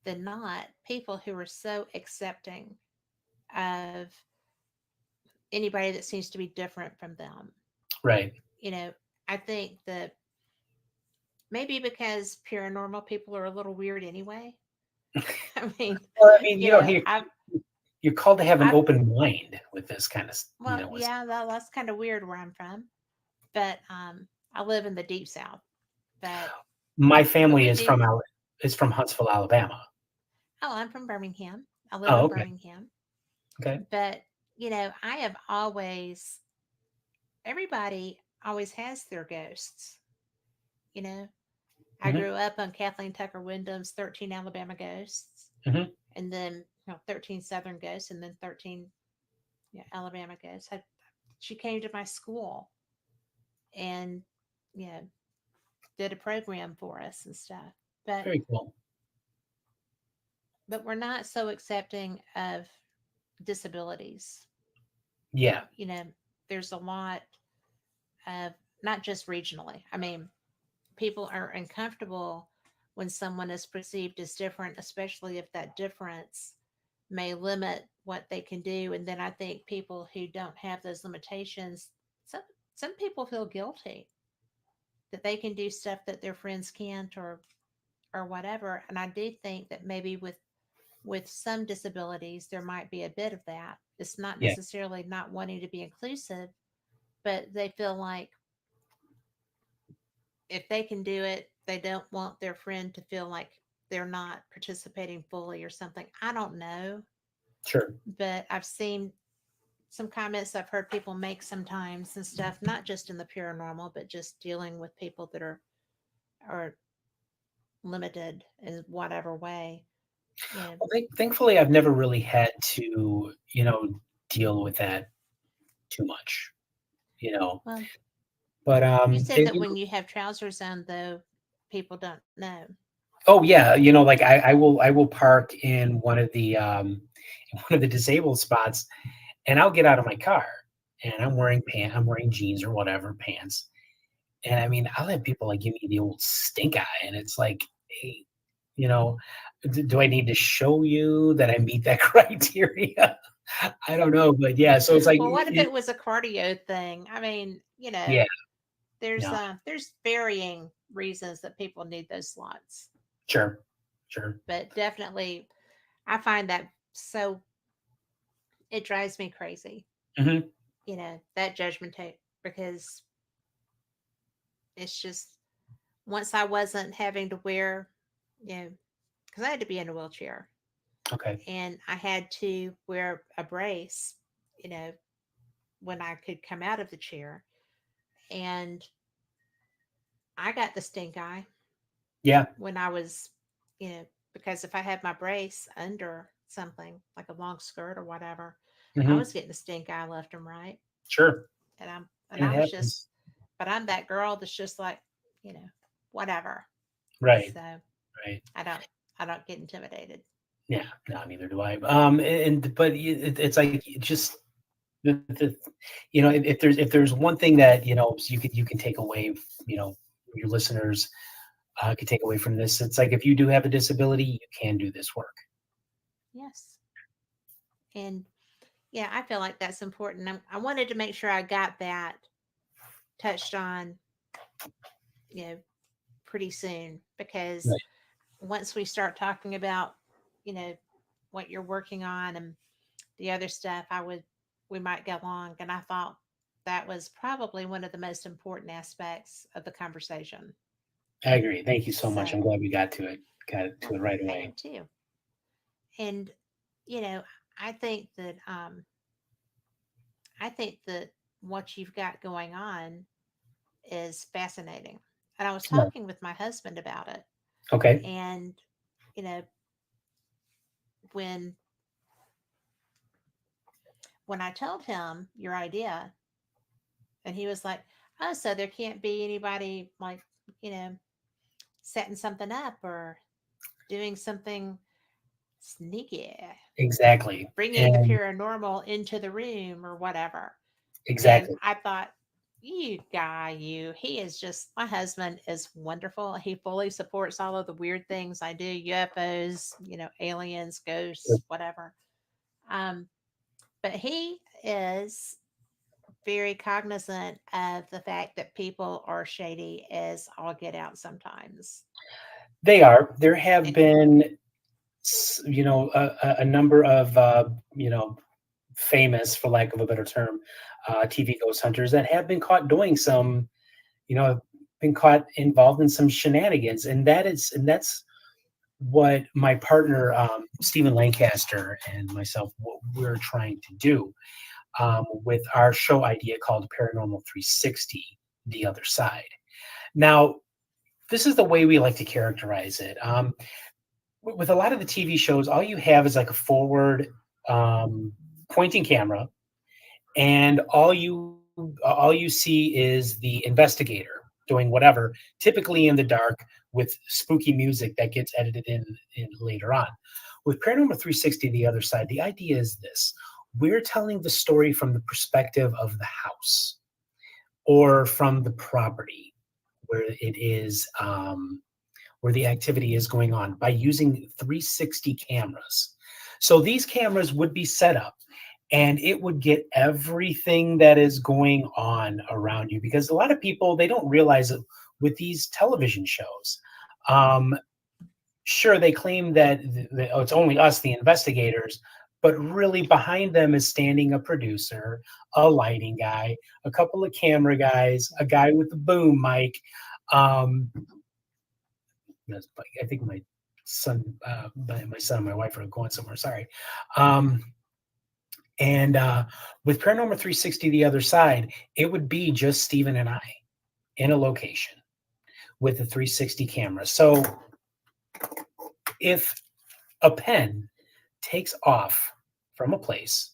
than not people who are so accepting of anybody that seems to be different from them. Right. You know, I think that maybe because paranormal people are a little weird anyway. I mean, Well, I mean, you know, he I've, you're called to have an I've, open mind with this kind of, well, yeah, that's kind of weird where I'm from, but I live in the deep South. But my but family we is do. from Huntsville, Alabama. Oh, I'm from Birmingham. I live Oh, in okay. Birmingham. Okay. But I have always, everybody always has their ghosts. You know, I Hmm. grew up on Kathleen Tucker Wyndham's 13 Alabama Ghosts, Hmm. and then 13 Southern Ghosts, and then 13 Alabama Ghosts. She came to my school and you know did a program for us and stuff. But Very cool. we're not so accepting of disabilities. Yeah. You know, there's a lot of, not just regionally. I mean, people are uncomfortable when someone is perceived as different, especially if that difference may limit what they can do. And then I think people who don't have those limitations, some some people feel guilty that they can do stuff that their friends can't, or whatever. And I do think that maybe with some disabilities there might be a bit of that. It's not Yeah. necessarily not wanting to be inclusive, but they feel like if they can do it, they don't want their friend to feel like they're not participating fully or something. I don't know, Sure. but I've seen some comments I've heard people make sometimes and stuff, not just in the paranormal, but just dealing with people that are limited in whatever way. You know, Well, thankfully, I've never really had to, deal with that too much, you know. well, But you said that when you have trousers on, though, people don't know. oh yeah, like I will park in one of the disabled spots, and I'll get out of my car, and I'm wearing jeans or whatever pants, and I mean I'll have people like give me the old stink eye, and it's like, hey, you know, do I need to show you that I meet that criteria? I don't know, but yeah, so it's like, Well, what if it was a cardio thing? I mean, yeah, no, there's varying reasons that people need those slots, sure, sure, but definitely, I find that so it drives me crazy. hmm That judgment tape, because it's just once I wasn't having to wear, you know, because I had to be in a wheelchair okay, and I had to wear a brace, you know, when I could come out of the chair. And I got the stink eye yeah, when I was, because if I had my brace under something like a long skirt or whatever, I hmm was getting the stink eye left and right. sure, And it I was just, happens, but I'm that girl that's just like, you know, whatever. right, So right. I don't, I don't get intimidated. Yeah, no, neither do I. And but it's like just the if there's one thing that you can take away, you know, your listeners could take away from this, it's like if you do have a disability, you can do this work. Yes. And yeah, I feel like that's important. I wanted to make sure I got that touched on, you know, pretty soon, because Right. once we start talking about, you know, what you're working on and the other stuff, we might go long. And I thought that was probably one of the most important aspects of the conversation. I agree. Thank you so much. So, I'm glad we got it to well, it right I away. am too. And, you know, I think that, I think that what you've got going on is fascinating. And I was Right. talking with my husband about it. Okay. And, you know, when when I told him your idea, and he was like, "Oh, so there can't be anybody like, you know, setting something up or doing something sneaky, Exactly. bringing the And paranormal into the room or whatever." And exactly. I thought, you guy, he is just, my husband is wonderful. He fully supports all of the weird things I do, UFOs, aliens, ghosts, whatever. Um, but he is very cognizant of the fact that people are shady as all get out sometimes. They are. There have And been, a number of, famous, for lack of a better term, TV ghost hunters that have been caught doing some, been caught involved in some shenanigans, and that's what my partner, Stephen Lancaster, and myself, what we're trying to do, with our show idea called Paranormal 360: The Other Side. Now, this is the way we like to characterize it. With a lot of the TV shows, all you have is like a forward, um, pointing camera, and all you see is the investigator doing whatever, typically in the dark, with spooky music that gets edited in later on. With Paranormal 360: The Other Side, the idea is this: we're telling the story from the perspective of the house or from the property where it is, where the activity is going on, by using 360 cameras. So these cameras would be set up, and it would get everything that is going on around you, because a lot of people, they don't realize it with these television shows. Um, sure, they claim that oh, it's only us, the investigators, but really behind them is standing a producer, a lighting guy, a couple of camera guys, a guy with the boom mic. Um, I think my son and my wife are going somewhere. Sorry. Um, and with Paranormal 360: The Other Side, it would be just Steven and I in a location with the 360 camera. So if a pen takes off from a place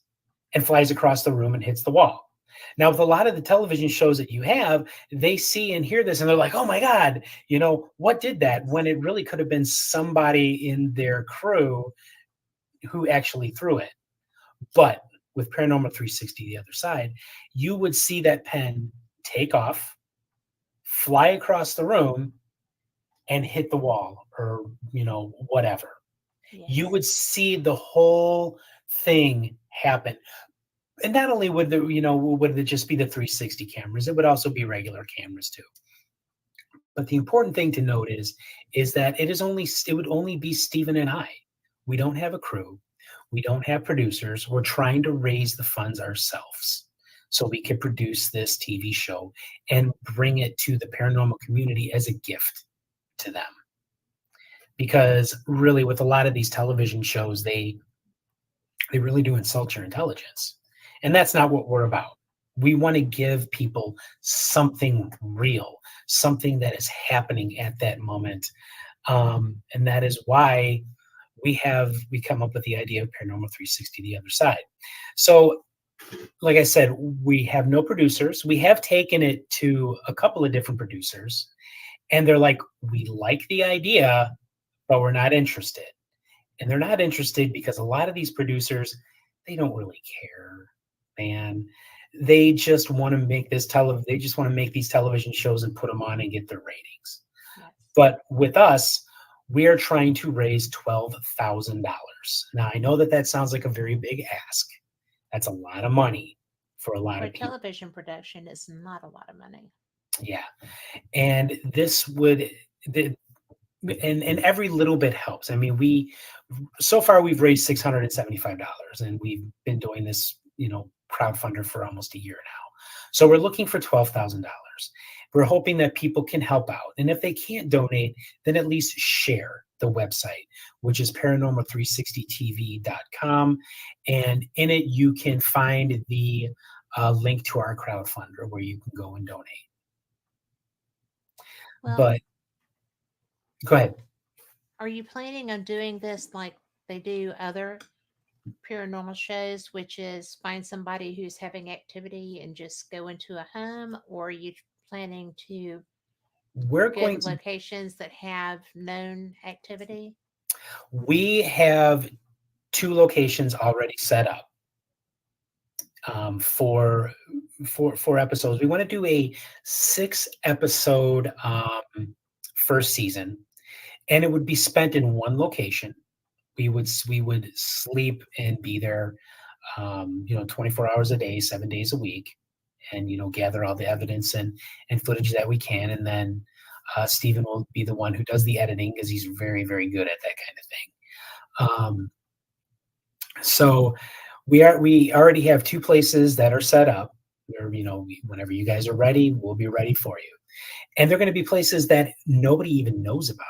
and flies across the room and hits the wall. Now, with a lot of the television shows that you have, they see and hear this and they're like, oh my God, what did that? When it really could have been somebody in their crew who actually threw it. But with Paranormal 360, the other side, you would see that pen take off, fly across the room, and hit the wall or, whatever. You Yes. would see the whole thing happen. And not only would it just be the 360 cameras, it would also be regular cameras too. But the important thing to note is that it would only be Stephen and I. We don't have a crew. We don't have producers. We're trying to raise the funds ourselves so we can produce this TV show and bring it to the paranormal community as a gift to them. Because really, with a lot of these television shows, they really do insult your intelligence. And that's not what we're about. We want to give people something real, something that is happening at that moment. And that is why we come up with the idea of Paranormal 360, the other side. So, like I said, we have no producers. We have taken it to a couple of different producers, and they're like, we like the idea, but we're not interested. And they're not interested because a lot of these producers, they don't really care, man. They just want to make they just want to make these television shows and put them on and get their ratings. Yes. But with us, we are trying to raise $12,000. Now, I know that that sounds like a very big ask. That's a lot of money for a lot For of people. television production, it's not a lot of money. Yeah. And this would and every little bit helps. I mean, so far we've raised $675 and we've been doing this, crowdfunder for almost a year now. So we're looking for $12,000. We're hoping that people can help out. And if they can't donate, then at least share the website, which is paranormal360tv.com. And in it, you can find the link to our crowdfunder where you can go and donate. Well, But go ahead. are you planning on doing this like they do other paranormal shows, which is find somebody who's having activity and just go into a home, or are you planning to We're go going to to, locations that have known activity? we have 2 locations already set up for episodes. We want to do a 6 episode first season, and it would be spent in one location. We would sleep and be there, 24 hours a day, 7 days a week, and gather all the evidence and footage that we can, and then Stephen will be the one who does the editing because he's very, very good at that kind of thing. So we already have 2 places that are set up where whenever you guys are ready, we'll be ready for you. And they're going to be places that nobody even knows about.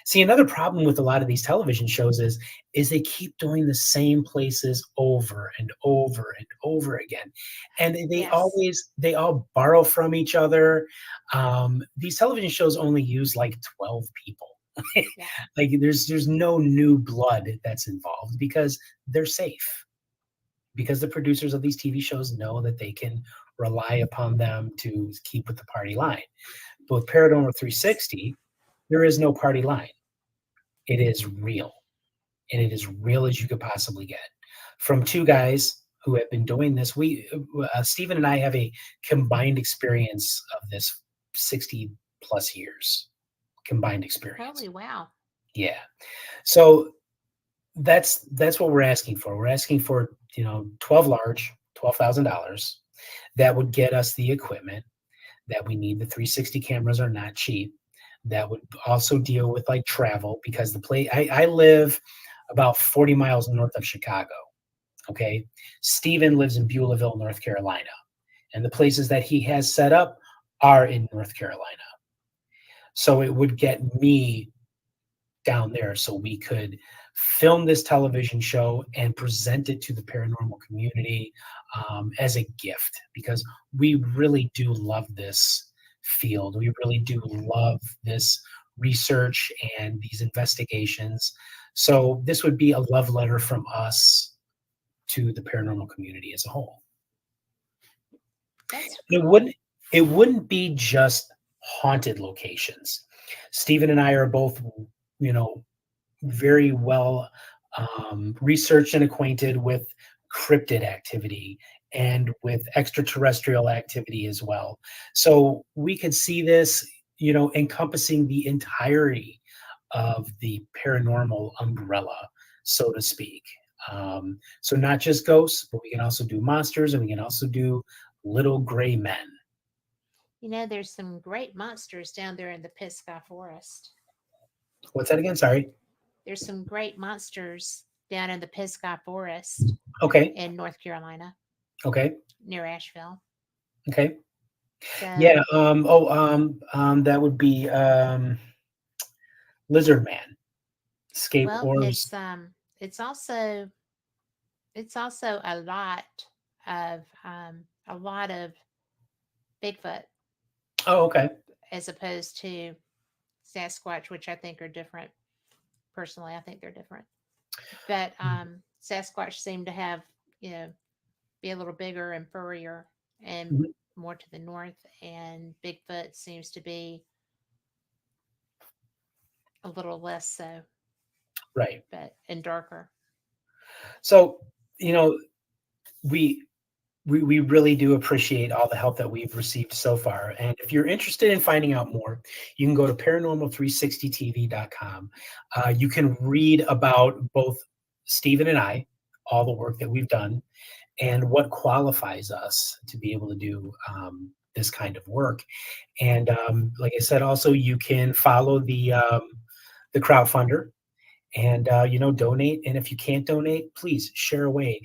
See, another problem with a lot of these television shows is they keep doing the same places over and over and over again, and Yes. they all borrow from each other. These television shows only use like 12 people. Yeah. Like there's no new blood that's involved because they're safe, because the producers of these TV shows know that they can rely upon them to keep with the party line. But with Paranormal 360, there is no party line. It is real, and it is real as you could possibly get. From 2 guys who have been doing this, Stephen and I have a combined experience of this 60 plus years combined experience. Holy wow. Yeah. So that's what we're asking for. We're asking for 12,000 that would get us the equipment that we need. The 360 cameras are not cheap. That would also deal with like travel, because I live about 40 miles north of Chicago. Okay. Stephen lives in Beulahville, North Carolina, and the places that he has set up are in North Carolina. So it would get me down there so we could film this television show and present it to the paranormal community as a gift, because we really do love this field. We really do love this research and these investigations. So this would be a love letter from us to the paranormal community as a whole. That's It cool. wouldn't it wouldn't be just haunted locations. Stephen and I are both, you know, very well researched and acquainted with cryptid activity and with extraterrestrial activity as well. So we could see this, encompassing the entirety of the paranormal umbrella, so to speak. So not just ghosts, but we can also do monsters and we can also do little gray men. There's some great monsters down there in the Pisgah Forest. What's that again? Sorry. There's some great monsters down in the Pisgah Forest Okay. in North Carolina Okay. near Asheville. Okay. Yeah. So, That would be Lizard Man, Escape well, Horrors. it's also a lot of Bigfoot Oh, okay. as opposed to Sasquatch, which I think are different. Personally, I think they're different. But Sasquatch seem to have, you know, be a little bigger and furrier and Mhm. more to the north, and Bigfoot seems to be a little less so, Right. but and darker. So, you know, we we really do appreciate all the help that we've received so far. And if you're interested in finding out more, you can go to paranormal360tv.com. You can read about both Stephen and I, all the work that we've done, and what qualifies us to be able to do this kind of work. And like I said, also you can follow the crowdfunder and donate. And if you can't donate, please share away.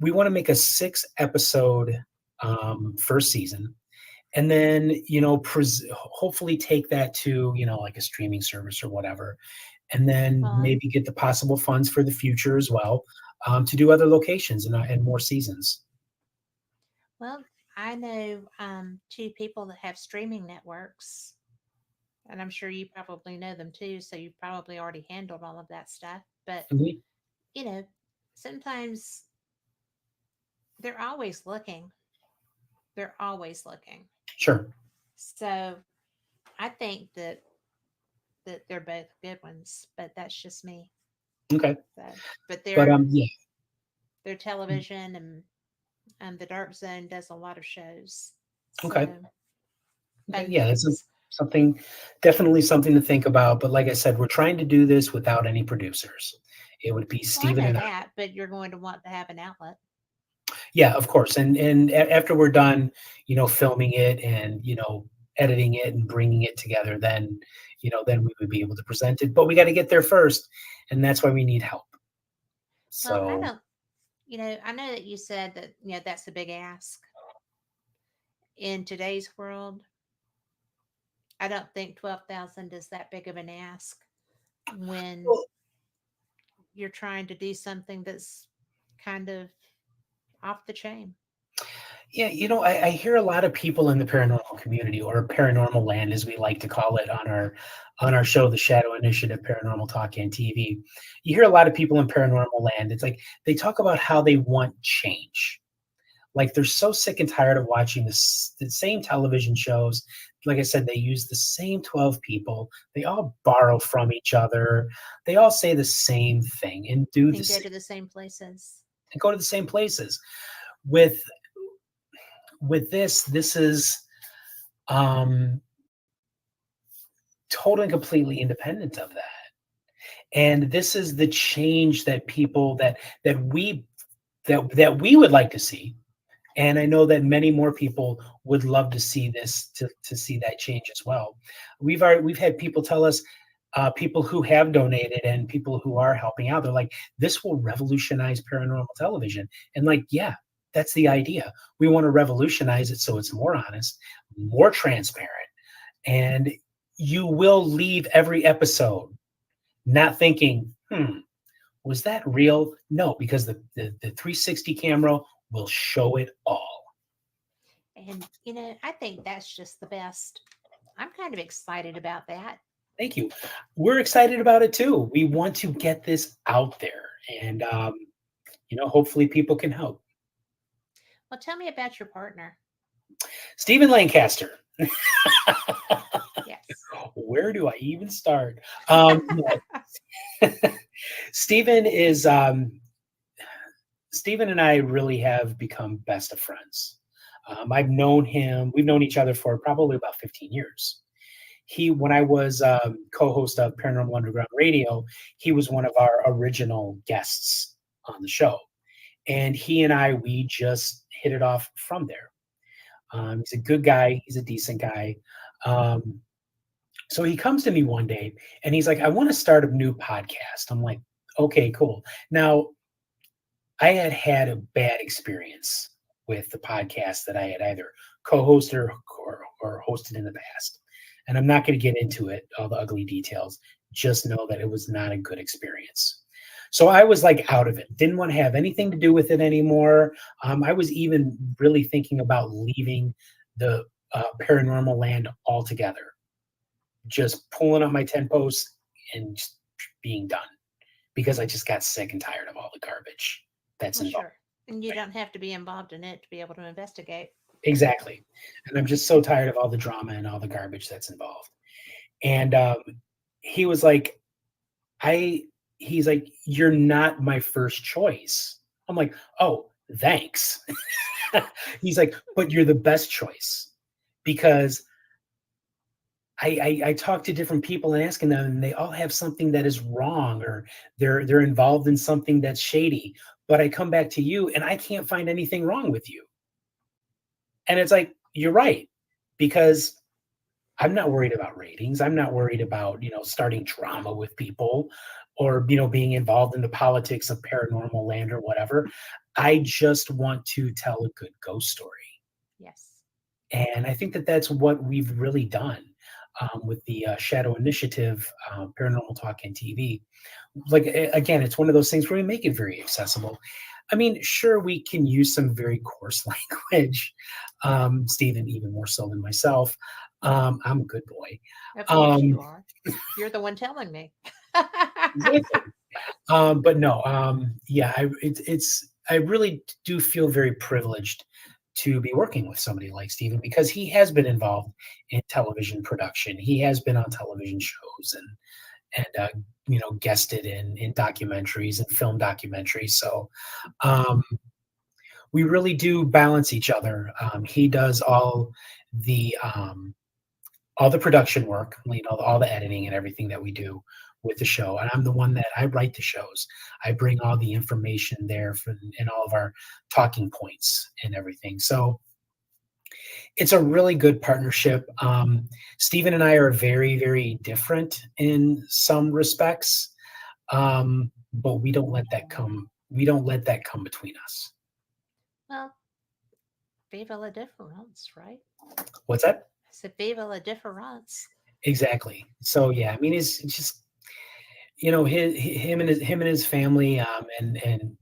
We want to make a 6 episode first season, and then hopefully take that to like a streaming service or whatever, and then Well, maybe get the possible funds for the future as well, to do other locations and more seasons. well, I know two people that have streaming networks, and I'm sure you probably know them too. So you probably already handled all of that stuff. But Mhm. you know, sometimes they're always looking. They're always looking. Sure. So I think that they're both good ones, but that's just me. Okay. So, but But yeah. their television and the Dark Zone does a lot of shows. Okay. So Okay. fun Yeah, that's things. something, definitely something to think about. But like I said, we're trying to do this without any producers. It would be Well, I Stephen know and I. that, but you're going to want to have an outlet. Yeah, of course. And after we're done, filming it and editing it and bringing it together, then we would be able to present it. But we got to get there first, and that's why we need help. Well, I So don't. I know that you said that that's a big ask in today's world. I don't think 12,000 is that big of an ask when well, you're trying to do something that's kind of off the chain. yeah, I hear a lot of people in the paranormal community, or paranormal land, as we like to call it on our show, the Shadow Initiative Paranormal Talk and TV. You hear a lot of people in paranormal land. It's like they talk about how they want change. Like they're so sick and tired of watching the same television shows. Like I said, they use the same 12 people. They all borrow from each other. They all say the same thing and do the And go same to the same places. and go to the same places. With this is um, totally and completely independent of that. And this is the change that people that we would like to see. And I know that many more people would love to see this, to see that change as well. We've had people tell us, people who have donated and people who are helping out, they're like, this will revolutionize paranormal television. And like, yeah, that's the idea. We want to revolutionize it so it's more honest, more transparent, and you will leave every episode not thinking, was that real? No, because the 360 camera will show it all. And I think that's just the best. I'm kind of excited about that. Thank you. We're excited about it too. We want to get this out there, and hopefully people can help. Well, tell me about your partner. Stephen Lancaster. Yes. Where do I even start? No. Stephen is Stephen and I really have become best of friends. I've known him. We've known each other for probably about 15 years. When I was co-host of Paranormal Underground Radio, he was one of our original guests on the show, and he and we just hit it off from there. He's a good guy. He's a decent guy. Um, so he comes to me one day and he's like, I want to start a new podcast. I'm like, okay, cool. Now, I had had a bad experience with the podcast that I had either co-hosted or hosted in the past. And I'm not going to get into it, all the ugly details. Just know that it was not a good experience. So I was like out of it, didn't want to have anything to do with it anymore. I was even really thinking about leaving the paranormal land altogether, just pulling up my 10 posts and just being done because I just got sick and tired of all the garbage that's Well, involved. sure. And you Right? don't have to be involved in it to be able to investigate. Exactly. And I'm just so tired of all the drama and all the garbage that's involved. And he was like, I, he's like, you're not my first choice. I'm like, oh, thanks. He's like, but you're the best choice because I talk to different people and asking them, and they all have something that is wrong, or they're involved in something that's shady. But I come back to you, and I can't find anything wrong with you. And it's like you're right, because I'm not worried about ratings. I'm not worried about starting drama with people, or being involved in the politics of paranormal land or whatever. I just want to tell a good ghost story. Yes. And I think that that's what we've really done with the Shadow Initiative, Paranormal Talk and TV. Like, again, it's one of those things where we make it very accessible. I mean, sure, we can use some very coarse language, Stephen, even more so than myself. I'm a good boy. Of course Um, you are. You're the one telling me. exactly. But no, yeah, I really do feel very privileged to be working with somebody like Steven because he has been involved in television production. He has been on television shows and guested in documentaries and film documentaries. So um, we really do balance each other. He does the um, all the production work, all the editing and everything that we do with the show. And I'm the one that I write the shows. I bring all the information there and all of our talking points and everything. So it's a really good partnership. Stephen and I are very, very different in some respects, but we don't let that come. We don't let that come between us. Well, viva la difference, right? What's that? I said viva la difference. Exactly. So yeah, I mean, it's just him and his family, and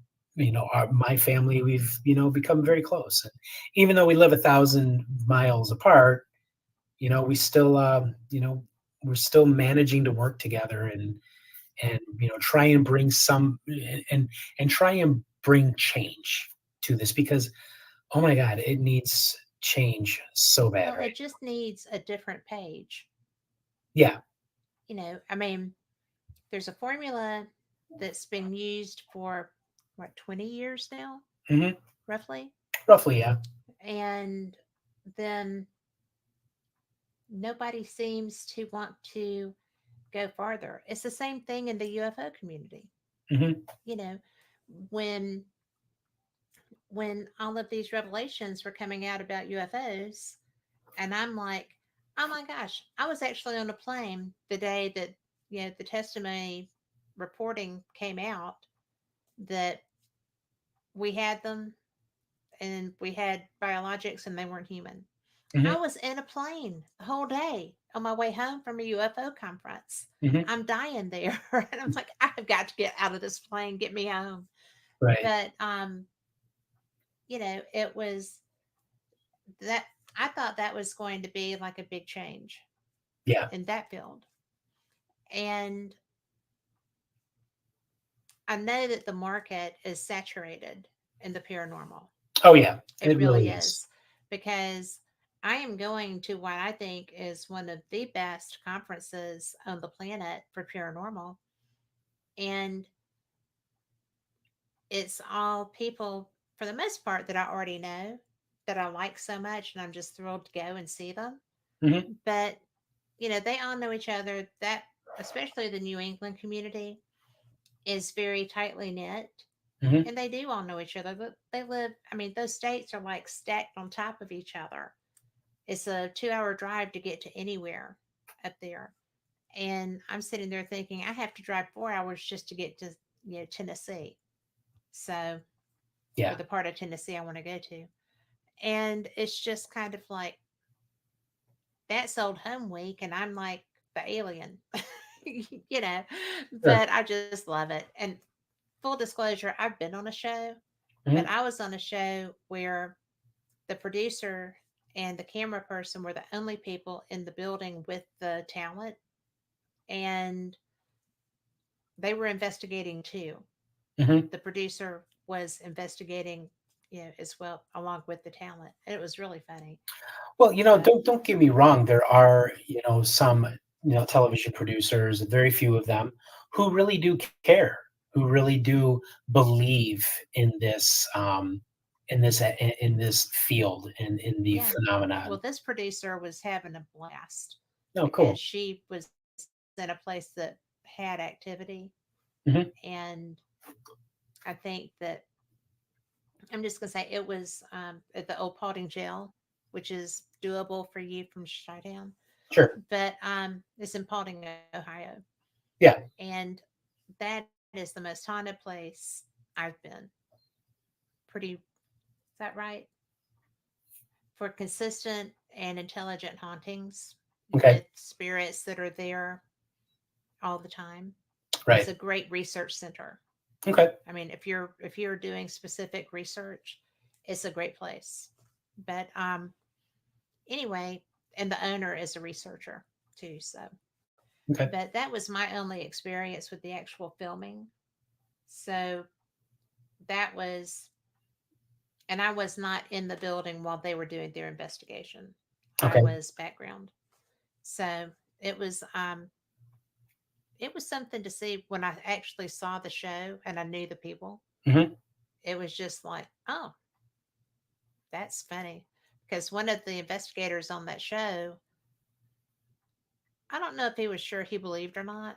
my family, we've become very close. And even though we live 1,000 miles apart, we still we're still managing to work together and try and bring and try and bring change to this because oh my god, it needs change so bad Well, right it just needs a different page. yeah. I mean, there's a formula that's been used for what, 20 years now, Hmm. roughly. Roughly, yeah. And then nobody seems to want to go farther. It's the same thing in the UFO community. Hmm. You know, when all of these revelations were coming out about UFOs, and I'm like, oh my gosh, I was actually on a plane the day that the testimony reporting came out that we had them and we had biologics and they weren't human. I Hmm. was in a plane the whole day on my way home from a UFO conference. Hmm. I'm dying there. And I'm like, I've got to get out of this plane, get me home. Right. But it was that I thought that was going to be like a big change Yeah. in that field. And I know that the market is saturated in the paranormal. Oh yeah, It it really really is. is, because I am going to what I think is one of the best conferences on the planet for paranormal. And it's all people, for the most part, that I already know, that I like so much. And I'm just thrilled to go and see them. Hmm. But, they all know each other. That, especially the New England community, is very tightly knit. Hmm. And they do all know each other. But they live, I mean, those states are like stacked on top of each other. It's a 2 hour drive to get to anywhere up there. And I'm sitting there thinking, I have to drive 4 hours just to get to, Tennessee. So, or Yeah. the part of Tennessee I want to go to. And it's just kind of like, that's old home week. And I'm like the alien, you know, Sure. but I just love it. And full disclosure, I've been on a show, but Hmm. I was on a show where the producer and the camera person were the only people in the building with the talent, and they were investigating too. Hmm. The producer was investigating, as well, along with the talent. And it was really funny. Well, But don't get me wrong. There are, some, television producers, very few of them, who really do care, who really do believe in this field, in the yeah, well, phenomenon. this producer was having a blast Oh, because cool. she was in a place that had activity. Hmm. And I think that, I'm just going to say, it was at the old Paulding Jail, which is doable for you from Chi-Town. Sure. But it's in Paulding, Ohio. Yeah. And that is the most haunted place I've been. Pretty, is that right? For consistent and intelligent hauntings Okay. with spirits that are there all the time. It's Right. a great research center. Okay. I mean, if you're doing specific research, it's a great place. But anyway, and the owner is a researcher too. So, Okay. but that was my only experience with the actual filming. So that was, and I was not in the building while they were doing their investigation. I Okay. was background. So it was um it was something to see when I actually saw the show and I knew the people. Hmm. It was just like, oh, that's funny. Because one of the investigators on that show, I don't know if he was sure he believed or not,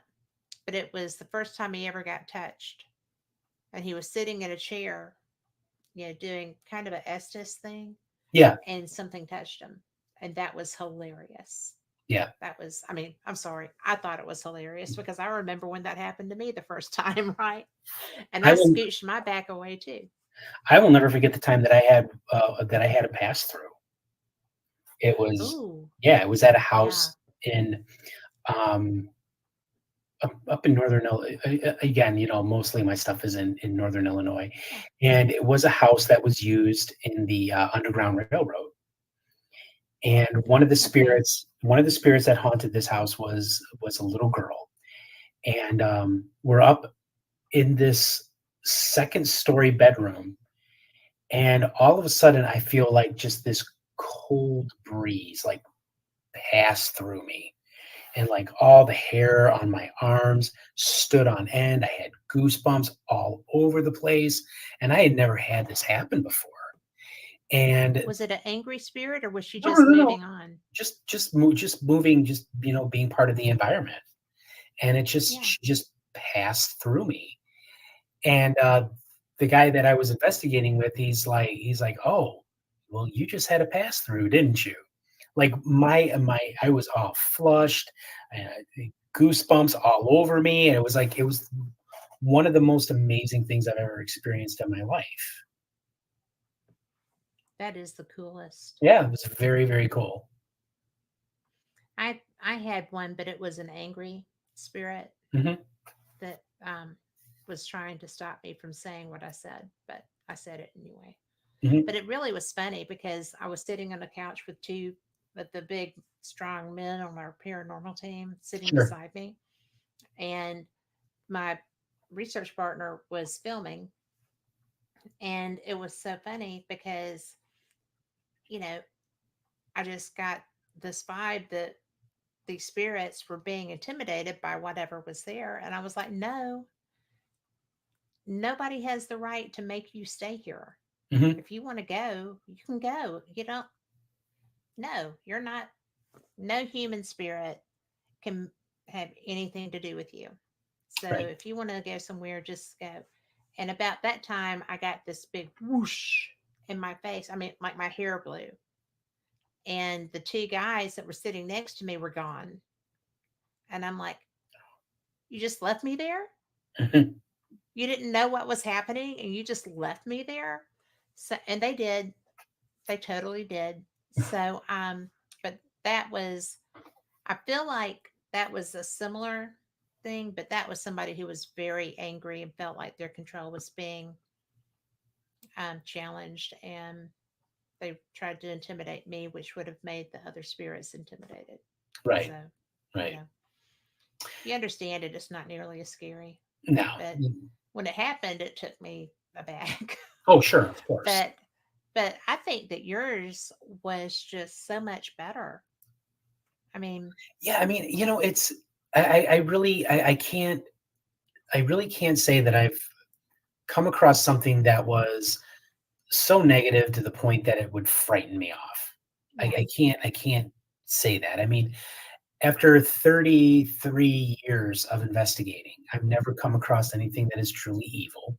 but it was the first time he ever got touched. And he was sitting in a chair, doing kind of a Estes thing, Yeah. and something touched him. And that was hilarious. Yeah. That was, I mean, I'm sorry. I thought it was hilarious because I remember when that happened to me the first time, right? And I I will. scooched my back away too. I will never forget the time that I had a pass through. It was, Ooh, yeah, it was at a yeah. house in um up in northern Illinois. Again, mostly my stuff is in northern Illinois, Yeah. and it was a house that was used in the Underground Railroad. And Okay. one of the spirits that haunted this house was a little girl, and we're up in this second story bedroom, and all of a sudden I feel like just this cold breeze like pass through me, and like all the hair on my arms stood on end. I had goosebumps all over the place, and I had never had this happen before. And Was it an angry spirit or was she no, no, just no, no, moving on? just moving, just being part of the environment, and Yeah. she just passed through me. And the guy that I was investigating with, he's like, oh, well, you just had a pass through, didn't you? Like I was all flushed, goosebumps all over me, and it was one of the most amazing things I've ever experienced in my life. That is the coolest. Yeah, it was very, very cool. I had one, but it was an angry spirit Hmm. that was trying to stop me from saying what I said, but I said it anyway. Hmm. But it really was funny because I was sitting on the couch with two of the big, strong men on our paranormal team sitting Sure. beside me. and my research partner was filming, and it was so funny because, you know, I just got this vibe that these spirits were being intimidated by whatever was there. And I was like, no, nobody has the right to make you stay here. Hmm. If you want to go, you can go. You don't, no, you're not, no human spirit can have anything to do with you. So Right. if you want to go somewhere, just go. And about that time, I got this big whoosh in my face. I mean, like my hair blew. And the two guys that were sitting next to me were gone. And I'm like, you just left me there? Hmm. You didn't know what was happening and you just left me there? So, and they did. They totally did. So, but that was, I feel like that was a similar thing, but that was somebody who was very angry and felt like their control was being challenged, and they tried to intimidate me, which would have made the other spirits intimidated. Right. So, you Right. know, you understand it. It's not nearly as scary, No. but when it happened, it took me aback. Oh, sure, of course. but, but I think that yours was just so much better. I mean, Yeah, I mean, it's I really I can't I really can't say that I've come across something that was so negative to the point that it would frighten me off. I, yeah, I can't I can't say that. I mean, after 33 years of investigating, I've never come across anything that is truly evil.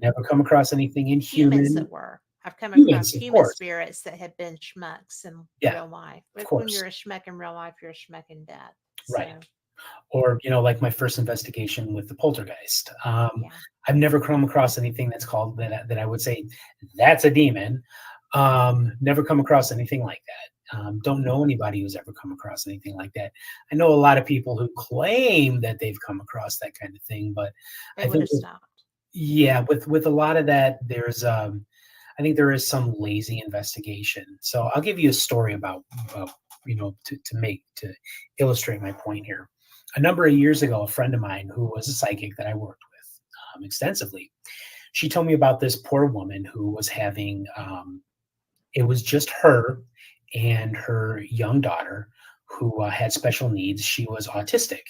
Never come across anything humans inhuman. that were. I've come across Humans, of human course. spirits that have been schmucks in Yeah, real life. of But when course. you're a schmuck in real life, you're a schmuck in death. So, Right. Or, like my first investigation with the poltergeist. yeah, I've never come across anything that's called that I would say that's a demon. Never come across anything like that. Don't know anybody who's ever come across anything like that. I know a lot of people who claim that they've come across that kind of thing, but they I would think have stopped. yeah, with a lot of that, I think there is some lazy investigation. So I'll give you a story about, to illustrate my point here. A number of years ago, a friend of mine who was a psychic that I worked with extensively, she told me about this poor woman who was having, it was just her and her young daughter who had special needs. She was autistic,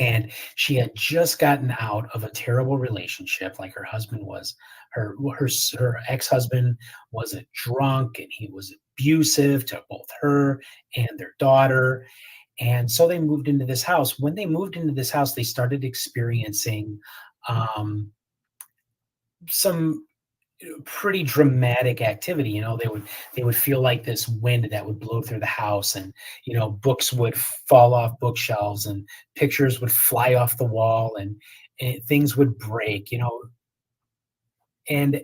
and she had just gotten out of a terrible relationship. Like her husband was, her ex-husband was a drunk, and he was abusive to both her and their daughter. And so they moved into this house. When they moved into this house, they started experiencing um, some pretty dramatic activity. They would feel like this wind that would blow through the house, and books would fall off bookshelves, and pictures would fly off the wall, and things would break. And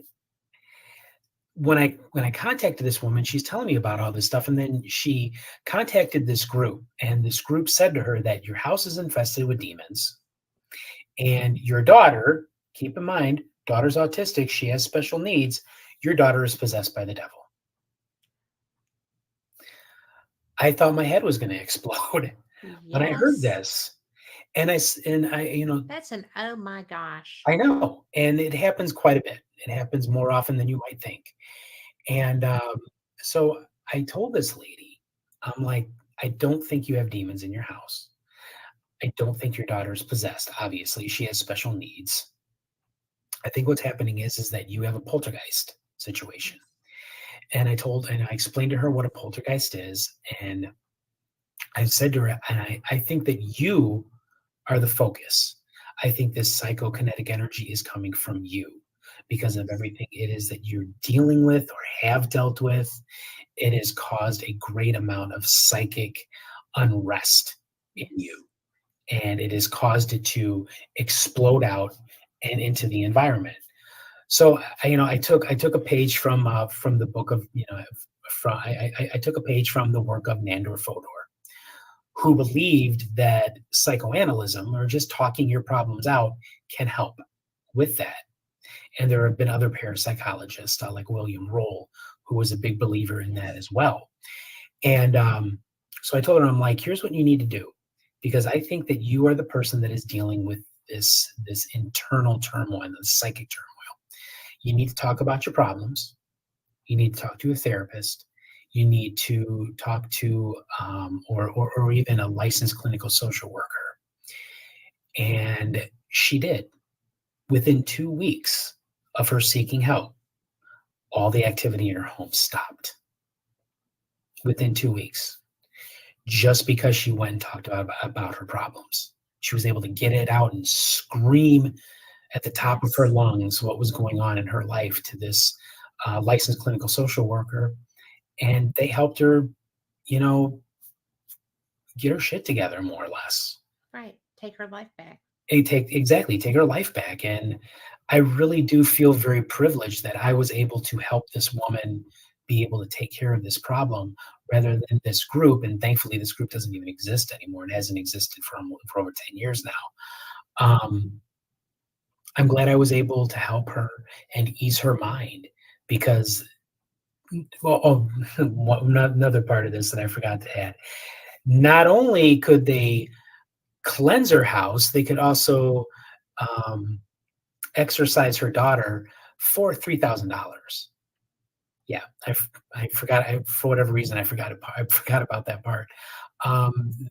when I contacted this woman, she's telling me about all this stuff, and then she contacted this group, and this group said to her that your house is infested with demons, and your daughter, keep in mind, daughter's autistic, she has special needs, your daughter is possessed by the devil. I thought my head was going to explode when I heard Yes. this. And I, That's an oh my gosh. I know, and it happens quite a bit. It happens more often than you might think. And so I told this lady, I'm like, I don't think you have demons in your house. I don't think your daughter is possessed. Obviously, she has special needs. I think what's happening is that you have a poltergeist situation. Yes. And I explained to her what a poltergeist is, and I said to her, and I think that you are the focus. I think this psychokinetic energy is coming from you because of Yes. everything it is that you're dealing with or have dealt with. It has caused a great amount of psychic unrest in Yes. you, and it has caused it to explode out and into the environment. So I took a page from the book of from I took a page from the work of Nandor Fodor, who believed that psychoanalysis or just talking your problems out can help with that. And there have been other parapsychologists like William Roll, who was a big believer in that Yes. as well. And so I told her, I'm like, here's what you need to do. because I think that you are the person that is dealing with this internal turmoil, this psychic turmoil. You need to talk about your problems. You need to talk to a therapist. You need to talk to or even a licensed clinical social worker. And she did. Within 2 weeks of her seeking help, all the activity in her home stopped. Within 2 weeks, just because she went and talked about her problems. She was able to get it out and scream at the top of her Yes. lungs what was going on in her life to this licensed clinical social worker. And they helped her, you know, get her shit together more or less. Right. Take her life back. Take her life back. And I really do feel very privileged that I was able to help this woman be able to take care of this problem rather than this group. And thankfully, this group doesn't even exist anymore. It hasn't existed for over 10 years now. I'm glad I was able to help her and ease her mind because, well, oh, another part of this that I forgot to add. Not only could they cleanse her house, they could also um, exercise her daughter for $3,000. Yeah, I forgot. For whatever reason, I forgot about that part.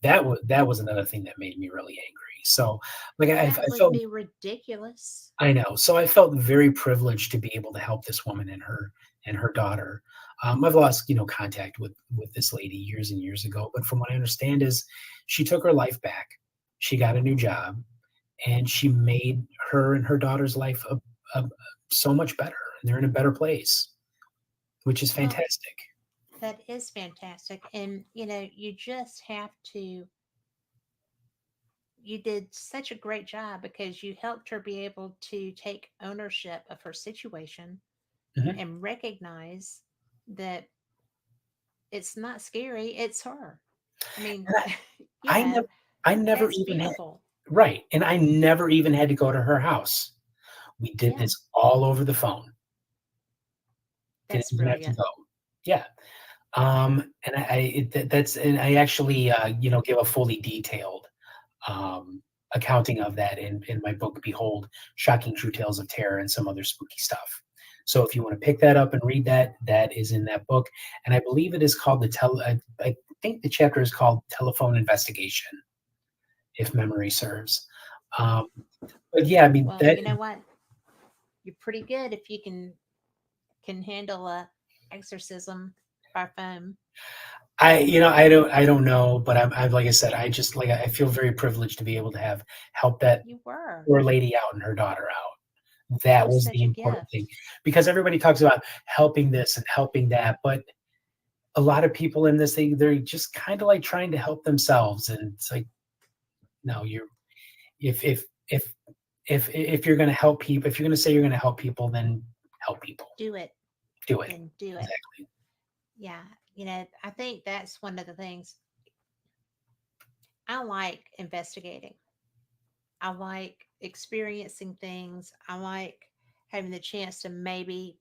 That was another thing that made me really angry. So, like, That I would felt be ridiculous. I know. So I felt very privileged to be able to help this woman and her daughter. I've lost, contact with this lady years and years ago, but from what I understand is she took her life back. She got a new job, and she made her and her daughter's life so much better. And they're in a better place, which is Well, fantastic. that is fantastic. And, you just have to, you did such a great job because you helped her be able to take ownership of her situation Mhm. and recognize that it's not scary, it's her. I mean, And I yeah, never, I never that's even had beautiful. right, and I never even had to go to her house. We did Yeah, this all over the phone. Didn't that's even have to brilliant. go. Yeah. And that's and I actually, give a fully detailed, um, accounting of that in my book, Behold, Shocking True Tales of Terror and Some Other Spooky Stuff. So if you want to pick that up and read that, that is in that book. And I believe it is called I think the chapter is called Telephone Investigation, if memory serves. Um, but yeah, I mean Well, that you know what? You're pretty good if you can handle a exorcism by phone. I don't know, but I'm like I said, I just like I feel very privileged to be able to have help that You were. poor lady out and her daughter out. That That was was the such a important thing gift. because everybody talks about helping this and helping that, but a lot of people in this they're just kind of like trying to help themselves, and it's like no, you're if if if if you're going to help people, if you're going to say you're going to help people, then help people. Do it. Do it. Then do it. Exactly. Yeah. I think that's one of the things I like investigating. I like experiencing things. I like having the chance to maybe,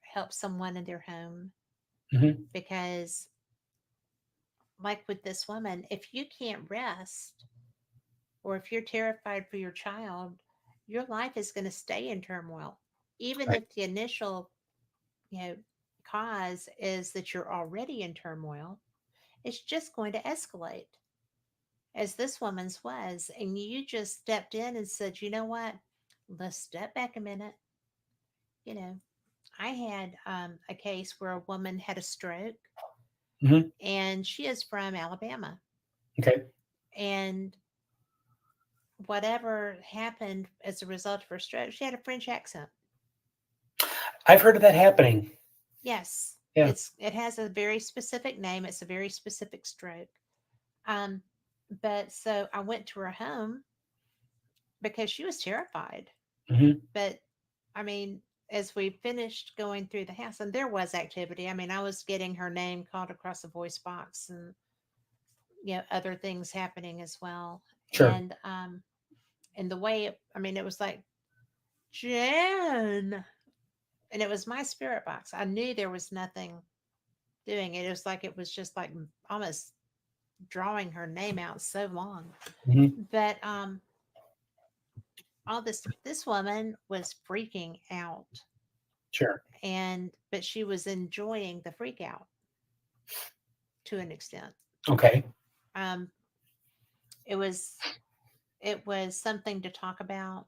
help someone in their home Hmm. because, like with this woman, if you can't rest or if you're terrified for your child, your life is going to stay in turmoil. Even Right. if the initial, you know, cause is that you're already in turmoil, it's just going to escalate as this woman's was. And you just stepped in and said, you know what? Let's step back a minute. You know, I had a case where a woman had a stroke Hmm. and she is from Alabama. Okay. And whatever happened as a result of her stroke, she had a French accent. I've heard of that happening. Yes, Yeah. it has a very specific name. It's a very specific stroke. Um, but so I went to her home because she was terrified. Hmm. But I mean, as we finished going through the house, and there was activity. I mean, I was getting her name called across the voice box, and other things happening as well. Sure. And the way I mean, it was like Jen, and it was my spirit box. I knew there was nothing doing it. It was like it was just like almost. drawing her name out so long. Hmm. But all this woman was freaking out, Sure. and but she was enjoying the freak out to an extent. Okay. Um, it was it was something to talk about.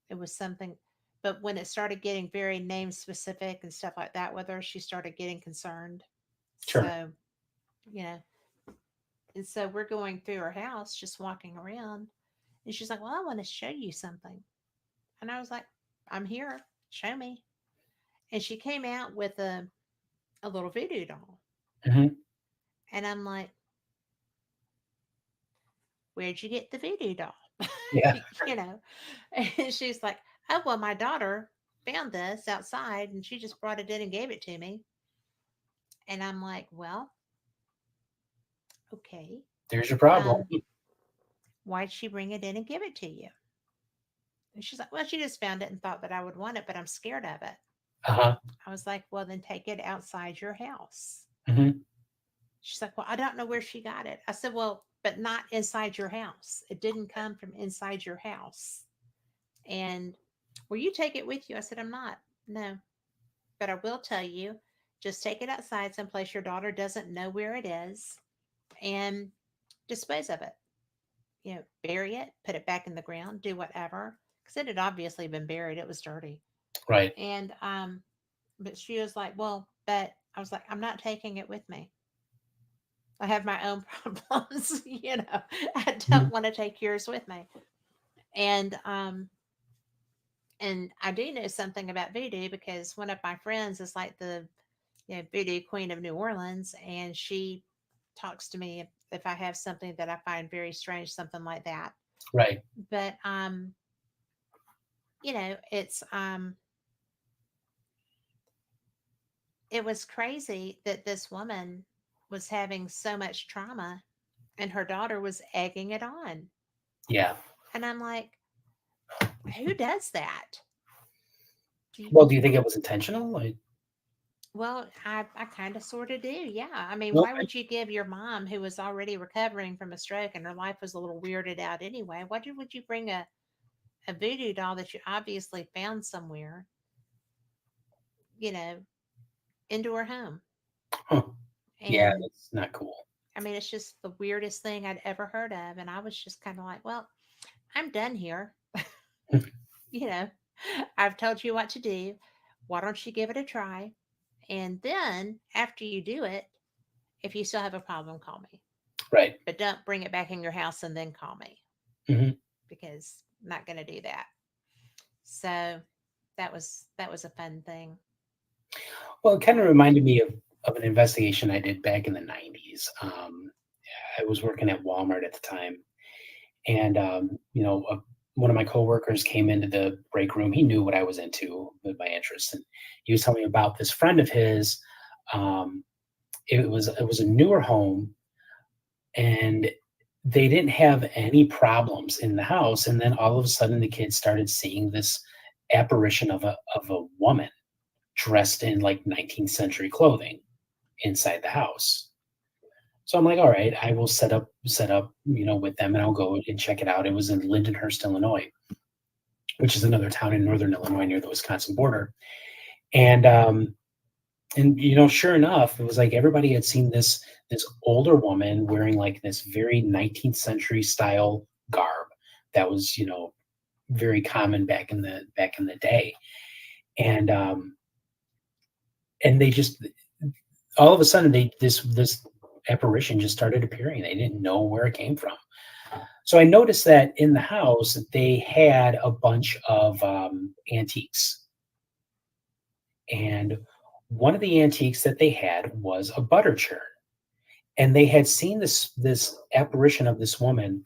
It was something, but when it started getting very name specific and stuff like that with her, she started getting concerned. Sure. So, you know, and so we're going through her house, just walking around, and she's like, "Well, I want to show you something." And I was like, "I'm here. Show me." And she came out with a little voodoo doll. Hmm. And I'm like, "Where'd you get the voodoo doll?" Yeah. you know? And she's like, "Oh, well, my daughter found this outside and she just brought it in and gave it to me." And I'm like, "Well, okay. There's your problem. Um, why'd she bring it in and give it to you?" And she's like, "Well, she just found it and thought that I would want it, but I'm scared of it." Uh-huh. I was like, "Well, then take it outside your house." Hmm. She's like, "Well, I don't know where she got it." I said, "Well, but not inside your house. It didn't come from inside your house. And will you take it with you?" I said, "I'm not. No, but I will tell you, just take it outside someplace your daughter doesn't know where it is and dispose of it. Bury it, put it back in the ground, do whatever." Because it had obviously been buried. It was dirty. Right. And but she was like, "Well," but I was like, "I'm not taking it with me. I have my own problems. I don't Mhm. want to take yours with me." And I do know something about voodoo because one of my friends is like the voodoo queen of New Orleans, and she talks to me if I have something that I find very strange, something like that. Right. But it was crazy that this woman was having so much trauma and her daughter was egging it on. Yeah. And I'm like, who does that? Do Well, do you think it was intentional? Like, Well, I kind of sort of do. Yeah. I mean, why okay. would you give your mom, who was already recovering from a stroke and her life was a little weirded out anyway, would you bring a voodoo doll that you obviously found somewhere, you know, into her home? Huh. Yeah, And that's not cool. I mean, it's just the weirdest thing I'd ever heard of. And I was just kind of like, well, I'm done here. you know, I've told you what to do. Why don't you give it a try? And then after you do it, if you still have a problem, call me. Right. But don't bring it back in your house and then call me, Hmm. because I'm not going to do that. So that was a fun thing. Well, it kind of But reminded me of an investigation I did back in the 90s. I was working at Walmart at the time, and one of my coworkers came into the break room. He knew what I was into, with my interests, and he was telling me about this friend of his. Um, it was a newer home, and they didn't have any problems in the house. And then all of a sudden, the kids started seeing this apparition of a woman dressed in like 19th century clothing inside the house. So I'm like, all right, I will set up, with them, and I'll go and check it out. It was in Lindenhurst, Illinois, which is another town in northern Illinois near the Wisconsin border. And sure enough, it was like everybody had seen this older woman wearing like this very 19th century style garb that was, very common back in the day. And they just all of a sudden this apparition just started appearing. They didn't know where it came from. So I noticed that in the house they had a bunch of antiques, and one of the antiques that they had was a butter churn, and they had seen this apparition of this woman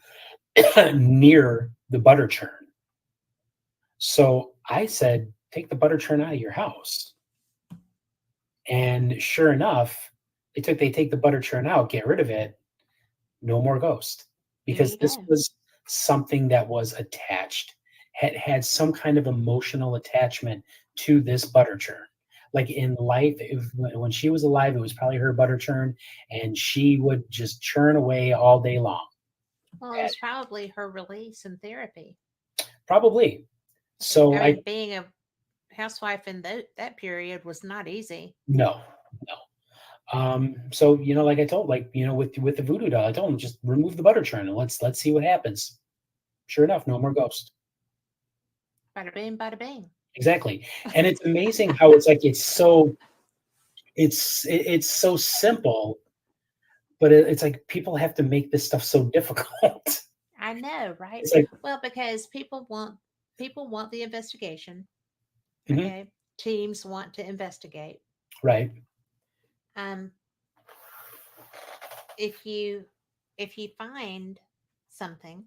near the butter churn. So I said, "Take the butter churn out of your house." And sure enough, they take the butter churn out, get rid of it, no more ghost, there because you this go. was something that was attached, had some kind of emotional attachment to this butter churn. like in life, when she was alive, it was probably her butter churn, and she would just churn away all day long. Well, it was probably her release in therapy. Probably. So I I mean, being a housewife in that period was not easy. no, no. So like I told, like with the voodoo doll, I told him just remove the butter churn and let's see what happens. Sure enough, no more ghost. Bada bing, bada bing. Exactly, and it's amazing how it's like it's so simple, but it's like people have to make this stuff so difficult. I know, right? It's like, Well, because people want the investigation. mhm, Okay, teams want to investigate. right, Um, if you if you find something,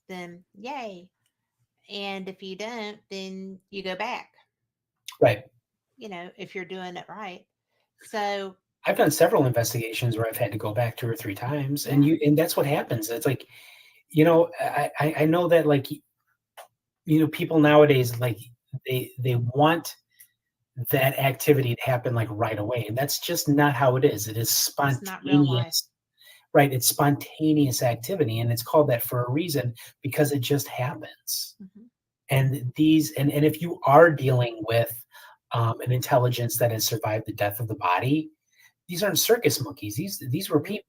then yay, and if you don't, then you go back. right. If you're doing it right. So I've done several investigations where I've had to go back 2 or 3 times, yeah, and that's what happens. It's like, I know that, like, people nowadays, like, they want that activity to happen, like, right away, and that's just not how it is. It is it's not real life. spontaneous, right? It's spontaneous activity, and it's called that for a reason because it just happens. Hmm. And if you are dealing with, an intelligence that has survived the death of the body, these aren't circus monkeys. These were Nope. people,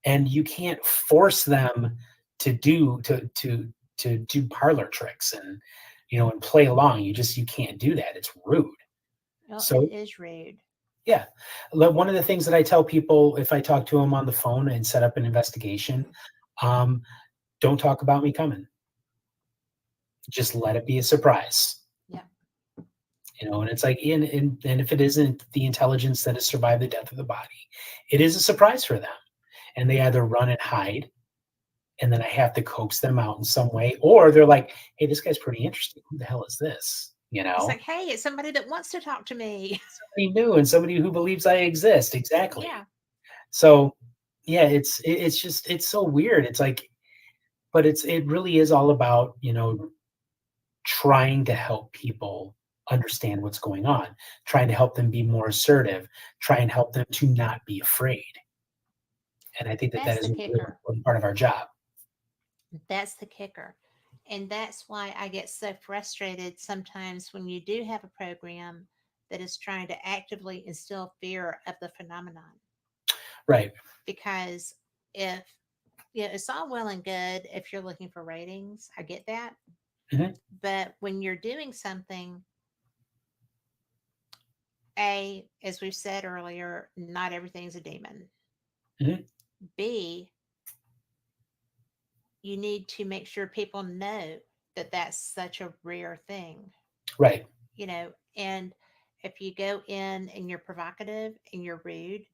and you can't force them to do parlor tricks and and play along. You can't do that. It's rude. Well, it So is rude. yeah, one of the things that I tell people if I talk to them on the phone and set up an investigation, um, don't talk about me coming. Just let it be a surprise. Yeah. And it's like, and if it isn't the intelligence that has survived the death of the body, it is a surprise for them, and they either run and hide, and then I have to coax them out in some way, or they're like, "Hey, this guy's pretty interesting. Who the hell is this?" It's like, hey, it's somebody that wants to talk to me. Somebody new and somebody who believes I exist. Exactly. Yeah. So, yeah, it's just it's so weird. It's like, but it really is all about trying to help people understand what's going on, trying to help them be more assertive, try and help them to not be afraid. And I think that that That's is the a really kicker. important part of our job. That's the kicker. And that's why I get so frustrated sometimes when you do have a program that is trying to actively instill fear of the phenomenon. Right. Because if, it's all well and good if you're looking for ratings, I get that. Hmm. But when you're doing something, as we've said earlier, not everything's a demon. Hmm. B, you need to make sure people know that that's such a rare thing, Right. and if you go in and you're provocative and you're rude,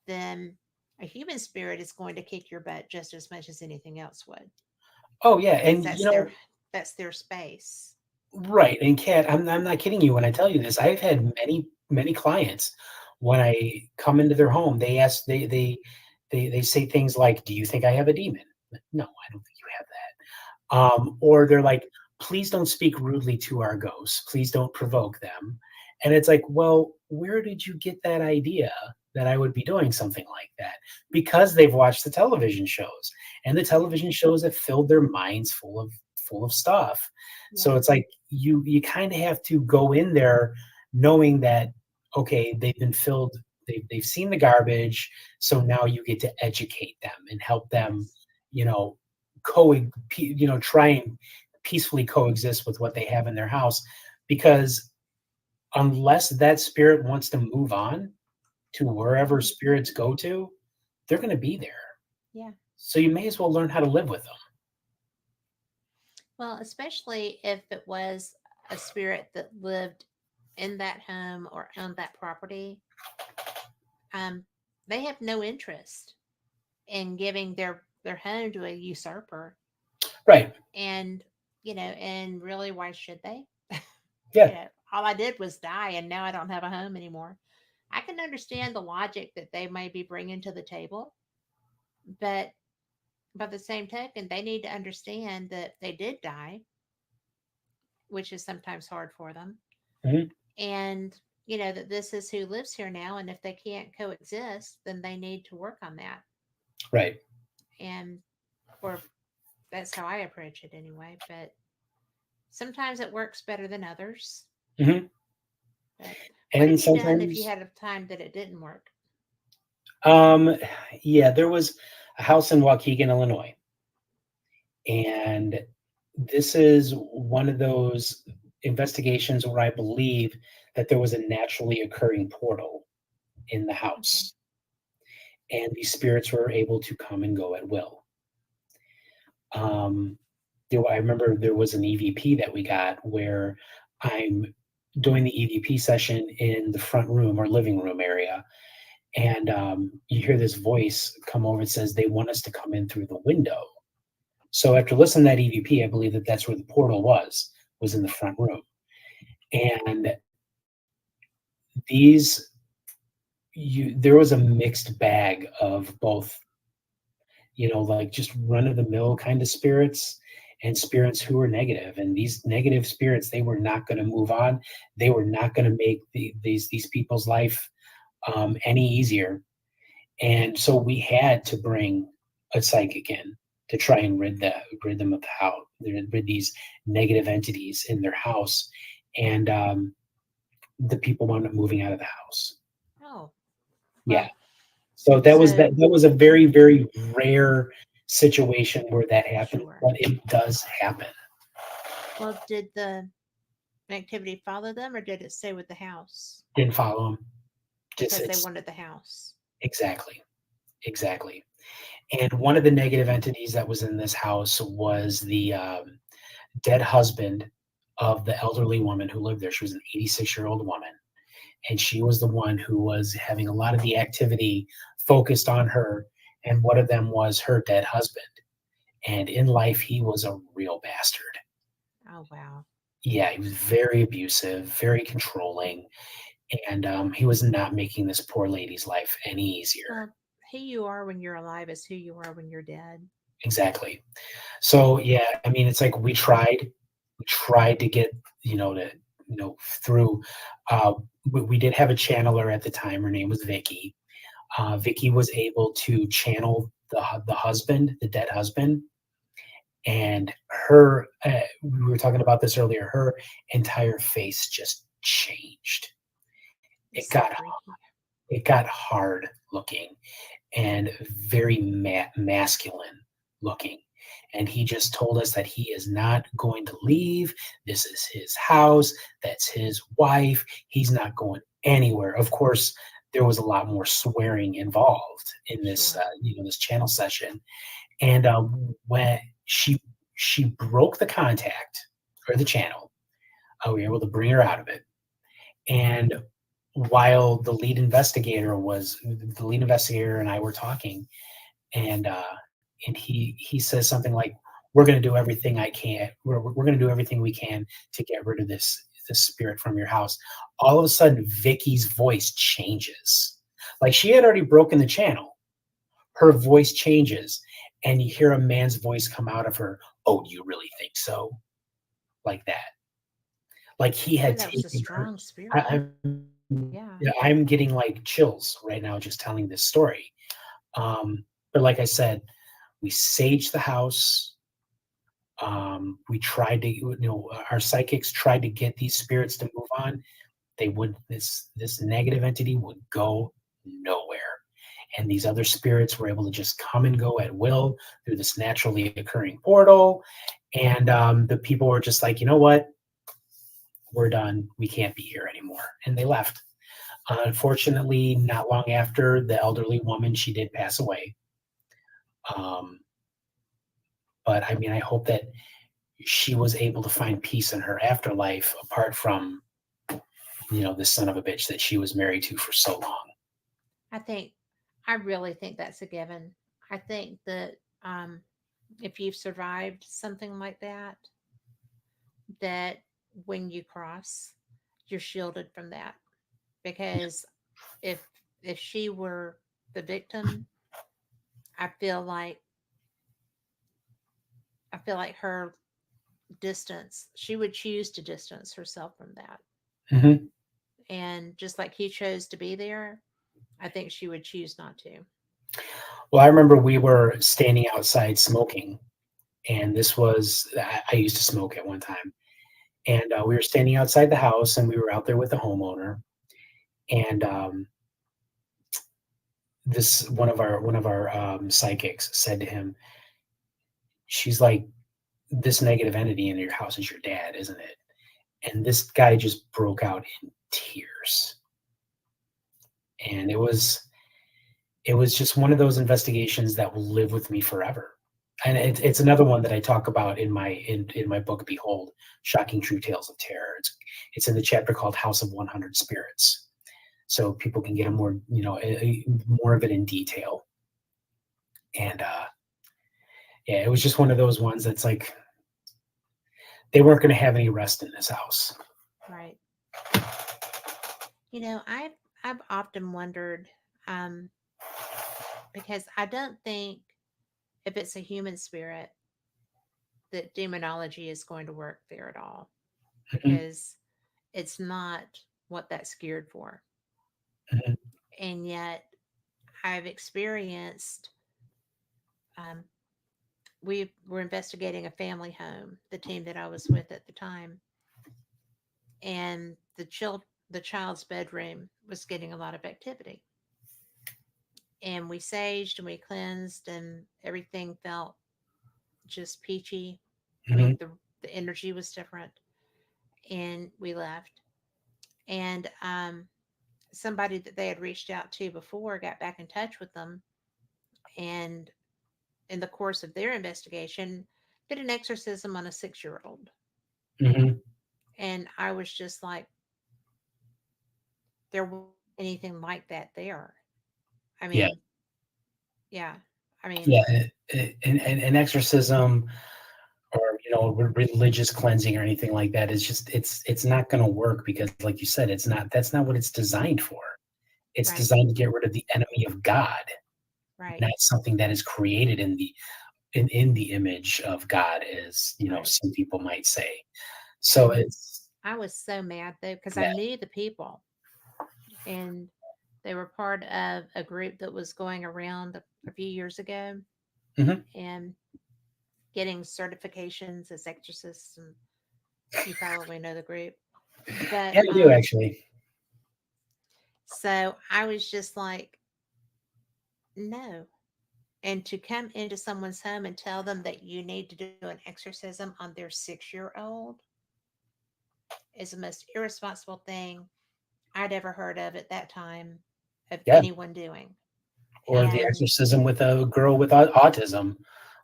then a human spirit is going to kick your butt just as much as anything else would, Oh yeah, because and that's their space. right. And Kat, I'm not kidding you when I tell you this. I've had many clients when I come into their home, they ask they say things like, "Do you think I have a demon?" No, I don't think you have that. Or they're like, "Please don't speak rudely to our ghosts. Please don't provoke them." And it's like, well, where did you get that idea that I would be doing something like that? Because they've watched the television shows, and the Yeah. television shows have filled their minds full of stuff. Yeah. So it's like you kind of have to go in there knowing that okay, they've been filled, they've seen the garbage, so now you get to educate them and help them, Yes. you know, co try and peacefully coexist with what they have in their house, because unless that spirit wants to move on to wherever spirits go to, they're going to be there. Yeah. So you may as well learn how to live with them. Well, especially if it was a spirit that lived in that home or on that property, um, they have no interest in giving their home to a usurper. Right. And and really, why should they? Yeah. All I did was die, and now I don't have a home anymore. I can understand the logic that they may be bringing to the table, but by the same token, they need to understand that they did die, which is sometimes hard for them. Mhm. And that this is who lives here now, and if they can't coexist, then they need to work on that. Right. And or that's how I approach it anyway. But sometimes it works better than others. Hmm. But what have And you done if you sometimes, had a time that it didn't work? um, yeah, there was a house in Waukegan, Illinois, and this is one of those investigations where I believe that there was a naturally occurring portal in the Okay. house, and these spirits were able to come and go at will. Um, I remember there was an EVP that we got where I'm doing the EVP session in the front room or living room area, and you hear this voice come over and says they want us to come in through the window. So after listening to that EVP, I believe that that's where the portal was in the front room. And these, there was a mixed bag of both, like just run of the mill kind of spirits and spirits who were negative. And these negative spirits, they were not going to move on. They were not going to make these people's life any easier. And so we had to bring a psychic in to try and rid them of the house, rid these negative entities in their house. And the people wound up moving out of the house. Oh, Yeah. well, So so that was a very, very rare situation where that happened, sure. but it does happen. Well, did the activity follow them or did it stay with the house Didn't follow him. Just because they it's wanted the house? exactly, exactly. And one of the negative entities that was in this house was the dead husband of the elderly woman who lived there. She was an 86-year-old woman, and she was the one who was having a lot of the activity focused on her. And one of them was her dead husband. And in life, he was a real bastard. Oh, wow. Yeah, he was very abusive, very controlling, and he was not making this poor lady's life any easier. Well, who you are when you're alive is who you are when you're dead. Exactly. So yeah, I mean, it's like we tried to get to through. Uh, we did have a channeler at the time. Her name was Vicky. Vicky was able to channel the husband, the dead husband, and her. We were talking about this earlier. Her entire face just changed. It It's so got freaky. it got hard looking and very masculine looking. And he just told us that he is not going to leave. This is his house. That's his wife. He's not going anywhere. Of course, there was a lot more swearing involved in this, Sure. this channel session. And when she broke the contact or the channel, we were able to bring her out of it. And while the lead investigator and I were talking, and he says something like, "We're going to do everything I can. We're going to do everything we can to get rid of this spirit from your house." All of a sudden, Vicky's voice changes. Like she had already broken the channel. Her voice changes, and you hear a man's voice come out of her. "Oh, do you really think so?" Like that. Like he Boy, had that was a taken her. strong spirit. I, Yeah. yeah, I'm getting like chills right now just telling this story. But like I said, we saged the house. We tried to, our psychics tried to get these spirits to move on. They would. This negative entity would go nowhere, and these other spirits were able to just come and go at will through this naturally occurring portal. And the people were just like, you know what? We're done. We can't be here anymore, and they left. Unfortunately, not long after, the elderly woman, she did pass away. Um, but I mean, I hope that she was able to find peace in her afterlife, apart from this son of a bitch that she was married to for so long. I think, I really think that's a given. I think that if you've survived something like that when you cross, you're shielded from that. Because if if she were the victim, I feel like her distance, she would choose to distance herself from that. Hmm. And just like he chose to be there, I think she would choose not to. Well, I remember we were standing outside smoking, and this was I used to smoke at one time, and we were standing outside the house, and we were out there with the homeowner, and this one of our psychics said to him, "She's like this negative entity in your house is your dad, isn't it?" And this guy just broke out in tears, and it was just one of those investigations that will live with me forever. And it's another one that I talk about in my book, Behold, Shocking True Tales of Terror. It's in the chapter called House of 100 Spirits, so people can get a more more of it in detail. And yeah, it was just one of those ones that's like they weren't going to have any rest in this house. Right. I've often wondered, um, because I don't think if it's a human spirit that demonology is going to work there at all, Mhm, because it's not what that's geared for. mhm, And yet I've experienced, um, we were investigating a family home, the team that I was with at the time, and the child's bedroom was getting a lot of activity. And we saged and we cleansed, and everything felt just peachy. I mhm, mean, the energy was different, and we left. And somebody that they had reached out to before got back in touch with them, and in the course of their investigation, did an exorcism on a 6 year old. mhm. And I was just like, there wasn't anything like that there. I Yeah, mean, yeah. I mean, yeah. An exorcism or religious cleansing or anything like that is just it's not going to work because, like you said, that's not what it's designed for. It's right, designed to get rid of the enemy of God, right, not something that is created in the image of God, as right. some people might say. So And it's I was so mad though, because I yeah. knew the people, and they were part of a group that was going around a few years ago Mhm. and getting certifications as exorcists. And you probably know the group. But Yeah, I do actually. so I was just like, no. And to come into someone's home and tell them that you need to do an exorcism on their 6 year old is the most irresponsible thing I'd ever heard of at that time of Yeah, anyone doing. or the And exorcism with a girl with autism,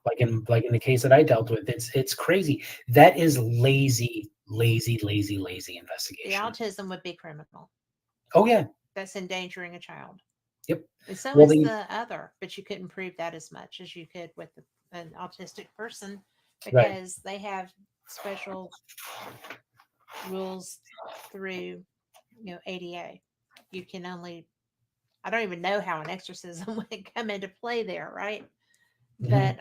like in the case that I dealt with. It's crazy. That is lazy, lazy, lazy, lazy the investigation. autism would be criminal. Oh yeah. That's endangering a child. Yep. And so Well, is the the other, but you couldn't prove that as much as you could with an autistic person right. because they have special rules through, ADA. You can only, I don't even know how an exorcism would come into play there, right? Mhm.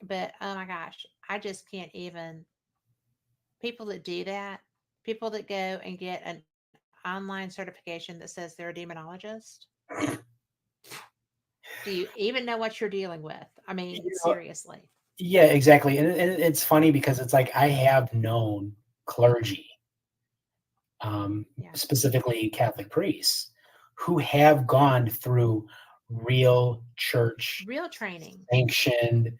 But oh my gosh, I just can't even, people that do that, people that go and get an online certification that says they're a demonologist. Do you even know what you're dealing with? I mean, You know, seriously. yeah, exactly. And it's funny because it's like I have known clergy, Yeah. specifically Catholic priests, who have gone through real church Real training. sanctioned Yeah.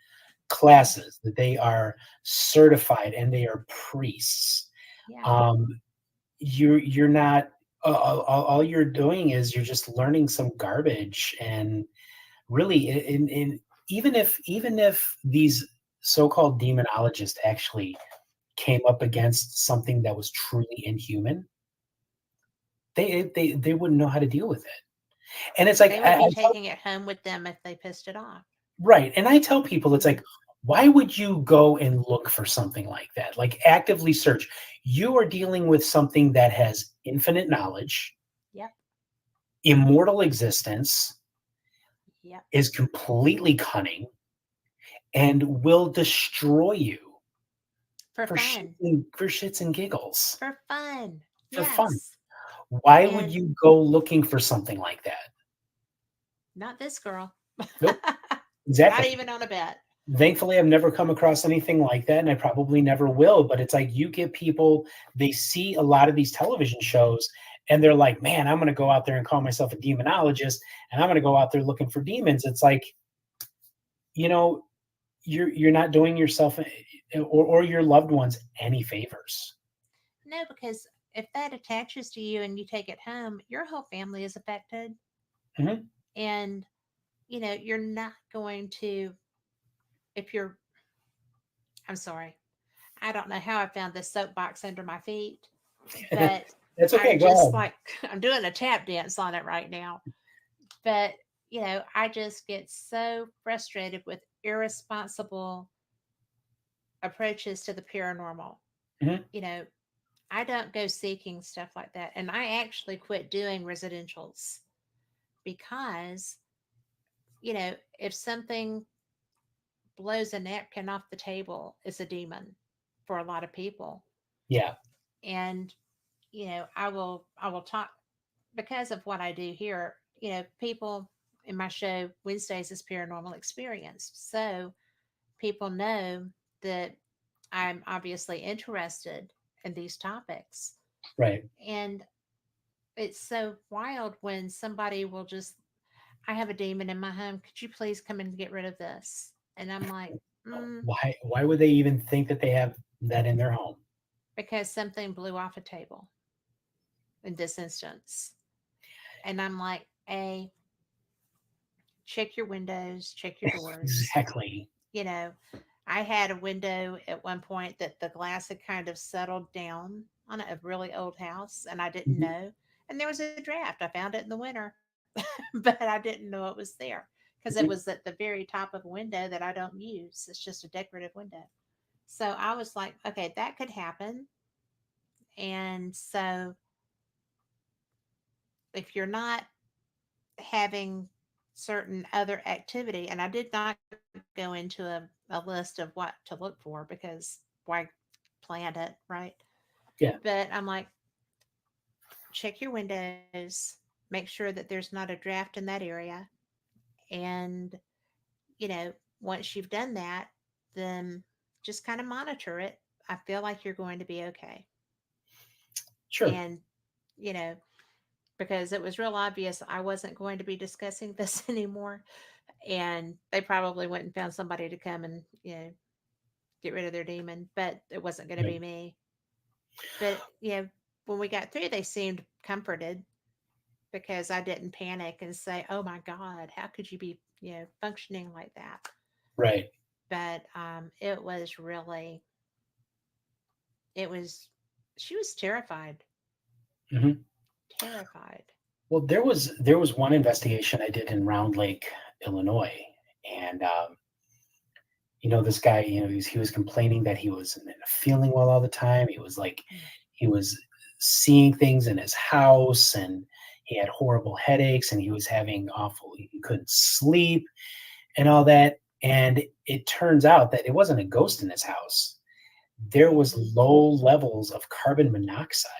classes, that they are certified and they are priests. Yeah. Um, you're not all you're doing is you're just learning some garbage, and really in even if these so-called demonologists actually came up against something that was truly inhuman, they wouldn't know how to deal with it. And it's like They would be taking it home with them if they pissed it off. right, and I tell people, it's Hmm. like, why would you go and look for something like that? Like, actively search. You are dealing with something that has infinite knowledge, Yep. immortal existence, Yep. is completely cunning, and will destroy you For fun. for shits and giggles, For fun. for fun. Yes. Why would And you go looking for something like that? not this girl. Nope, Not exactly. even on a bet. Thankfully, I've never come across anything like that, and I probably never will. But it's like you get people, they see a lot of these television shows, and they're like, man, I'm going to go out there and call myself a demonologist, and I'm going to go out there looking for demons. It's like, you know, you're not doing yourself or your loved ones any favors. No, because if that attaches to you and you take it home, your whole family is affected. Mhm. And, you're not going to, if you're, I'm sorry, I don't know how I found this soapbox under my feet, but That's okay. I'm Go just ahead. like, I'm doing a tap dance on it right now. But, I just get so frustrated with irresponsible approaches to the paranormal. Mhm. You know, I don't go seeking stuff like that. And I actually quit doing residentials because, if something blows a napkin off the table, it's a demon for a lot of people. Yeah. And, I will talk because of what I do here, people in my show Wednesdays is paranormal experience. So people know that I'm obviously interested in these topics. Right. And it's so wild when somebody will just, I have a demon in my home. Could you please come and get rid of this? And I'm like, Why would they even think that they have that in their home? because something blew off a table in this instance. And I'm like, A, check your windows, check your doors. Exactly. You know, I had a window at one point that the glass had kind of settled down on a really old house, and I didn't Mhm. know. And there was a draft. I found it in the winter, but I didn't know it was there because it was Mhm. at the very top of a window that I don't use. It's just a decorative window. So I was like, okay, that could happen. And so if you're not having certain other activity, and I did not go into a list of what to look for because why plan it, right? Yeah. But I'm like, check your windows, make sure that there's not a draft in that area. And, once you've done that, then just kind of monitor it. I feel like you're going to be okay. Sure. And, you know, because it was real obvious I wasn't going to be discussing this anymore. And they probably went and found somebody to come and, get rid of their demon, but it wasn't going to be Right. me. But, when we got through, they seemed comforted because I didn't panic and say, "Oh my God, how could you be, functioning like that?" Right. But it was really, it was, she was terrified, Mhm. terrified. Well, there was one investigation I did in Round Lake, Illinois, and this guy, he was complaining that he wasn't feeling well all the time. He was like, Mm. he was seeing things in his house, and he had horrible headaches, and he was having awful. He couldn't sleep, and all that. And it turns out that it wasn't a ghost in his house. There was Mm. low levels of carbon monoxide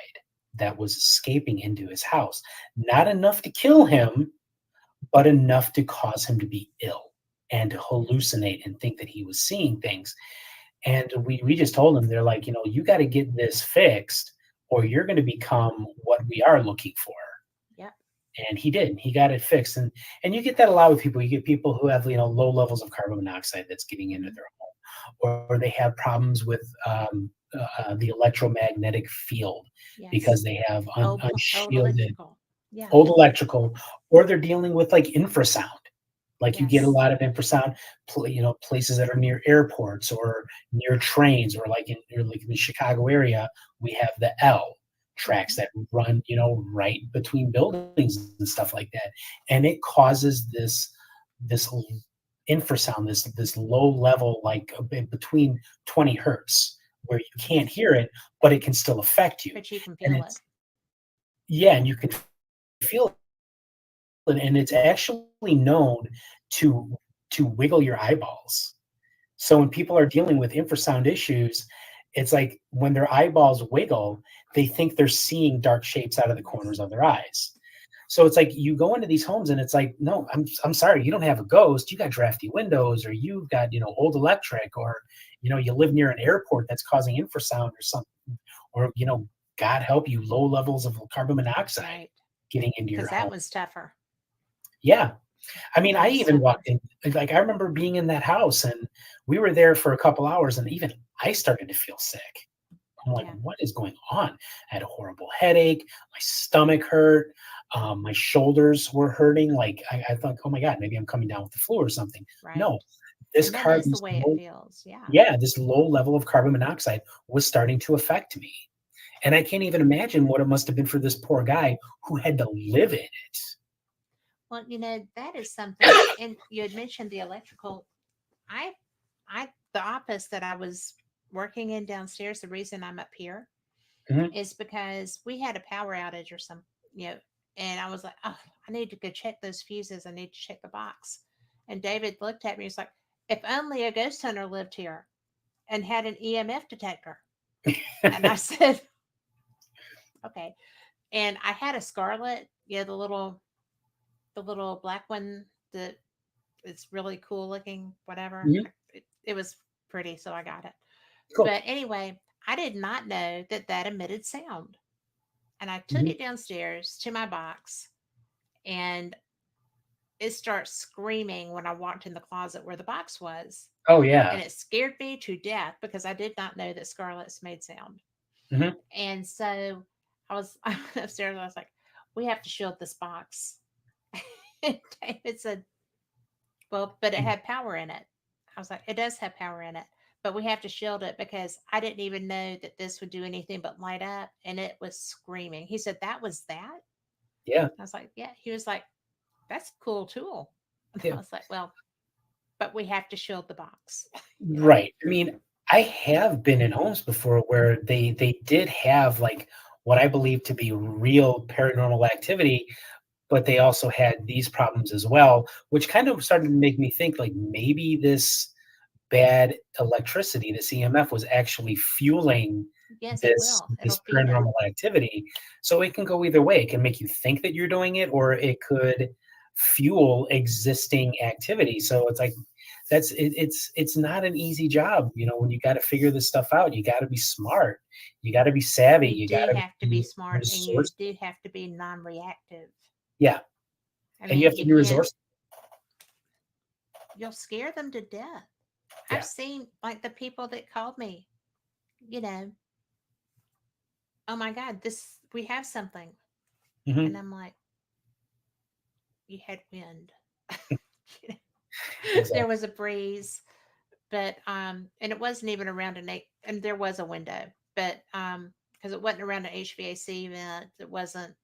that was escaping into his house. Not enough to kill him, but enough to cause him to be ill and to hallucinate and think that he was seeing things. And we just told him, they're like, you got to get this fixed or you're going to become what we are looking for. Yep. And he did. He got it fixed. And you get that a lot with people. You get people who have, low levels of carbon monoxide that's getting into Mhm. their home, or they have problems with the electromagnetic field because Yes. they have Old unshielded electrical. Yeah. old electrical, or they're dealing with like infrasound. Like you get a Yes. lot of infrasound, places that are near airports or near trains, or like in the Chicago area, we have the L tracks Hmm. that run, right between buildings and stuff like that, and it causes this infrasound, this low level, like between 20 hertz, where you can't Yes. hear it, but it can still affect you, But you can and feel it. it's yeah, and you can feel and it's actually known to wiggle your eyeballs. So when people are dealing with infrasound issues, it's like when their eyeballs wiggle, they think they're seeing dark shapes out of the corners Yes. of their eyes. So it's like you go into these homes and it's like, no, I'm sorry, you don't have a ghost. You got drafty windows, or you've got, old electric, or you live near an airport that's causing infrasound or something, or God help you, low levels of carbon monoxide Right. getting into your Because that home. was tougher. Yeah. I mean, That I was even tougher. walked in, like, I remember being in that house and we were there for a couple hours and even I started to feel sick. I'm like, Yeah. what is going on? I had a horrible headache. My stomach hurt. My shoulders were hurting. Like, I thought, oh my God, maybe I'm coming down with the flu or something. Right. No, this And that is carbon, the way it feels. Yeah. yeah, this low level of carbon monoxide was starting to affect me. And I can't even imagine what it must have been for this poor guy who had to live in it. Well, that is something. And you had mentioned the electrical. I, the office that I was working in downstairs, the reason I'm up here Mhm. is because we had a power outage or some, you know, and I was like, oh, I need to go check those fuses. I need to check the box. And David looked at me. He's like, if only a ghost hunter lived here and had an EMF detector. And I said, okay. And I had a Scarlet, the little black one that it's really cool looking, whatever. Mhm. It was pretty, so I got it. Cool. But anyway, I did not know that that emitted sound. And I took Mhm. it downstairs to my box, and it starts screaming when I walked in the closet where the box was. Oh, And yeah. it scared me to death because I did not know that Scarlett's made sound. Mhm. And so I went upstairs and I was like, we have to shield this box. And David said, well, but it had power in it. I was like, it does have power in it, but we have to shield it because I didn't even know that this would do anything but light up, and it was screaming. He said, that was that? Yeah. I was like, yeah. He was like, that's a cool tool. And I Yeah. was like, well, but we have to shield the box. you know? Right. I mean, I have been in homes before where they did have, like, what I believe to be real paranormal activity, but they also had these problems as well, which kind of started to make me think, like, maybe this bad electricity, this EMF, was actually fueling Yes, it this will. this It'll feed it. paranormal activity. So it can go either way. It can make you think that you're doing it, or it could fuel existing activity. So it's like it's not an easy job, when you got to figure this stuff out. You got to be smart. You got to be savvy. You You got do to have to be be smart, and you resourceful. do have to be non-reactive. Yeah, I and you mean, have to you be can't. resourceful. You'll scare them to death. I've Yeah. seen like the people that called me. You know, oh my God, this we have something. And Hmm. I'm like, you had wind. You know, there Exactly. was a breeze, but and it wasn't even around and there was a window, but because it wasn't around an HVAC vent, it wasn't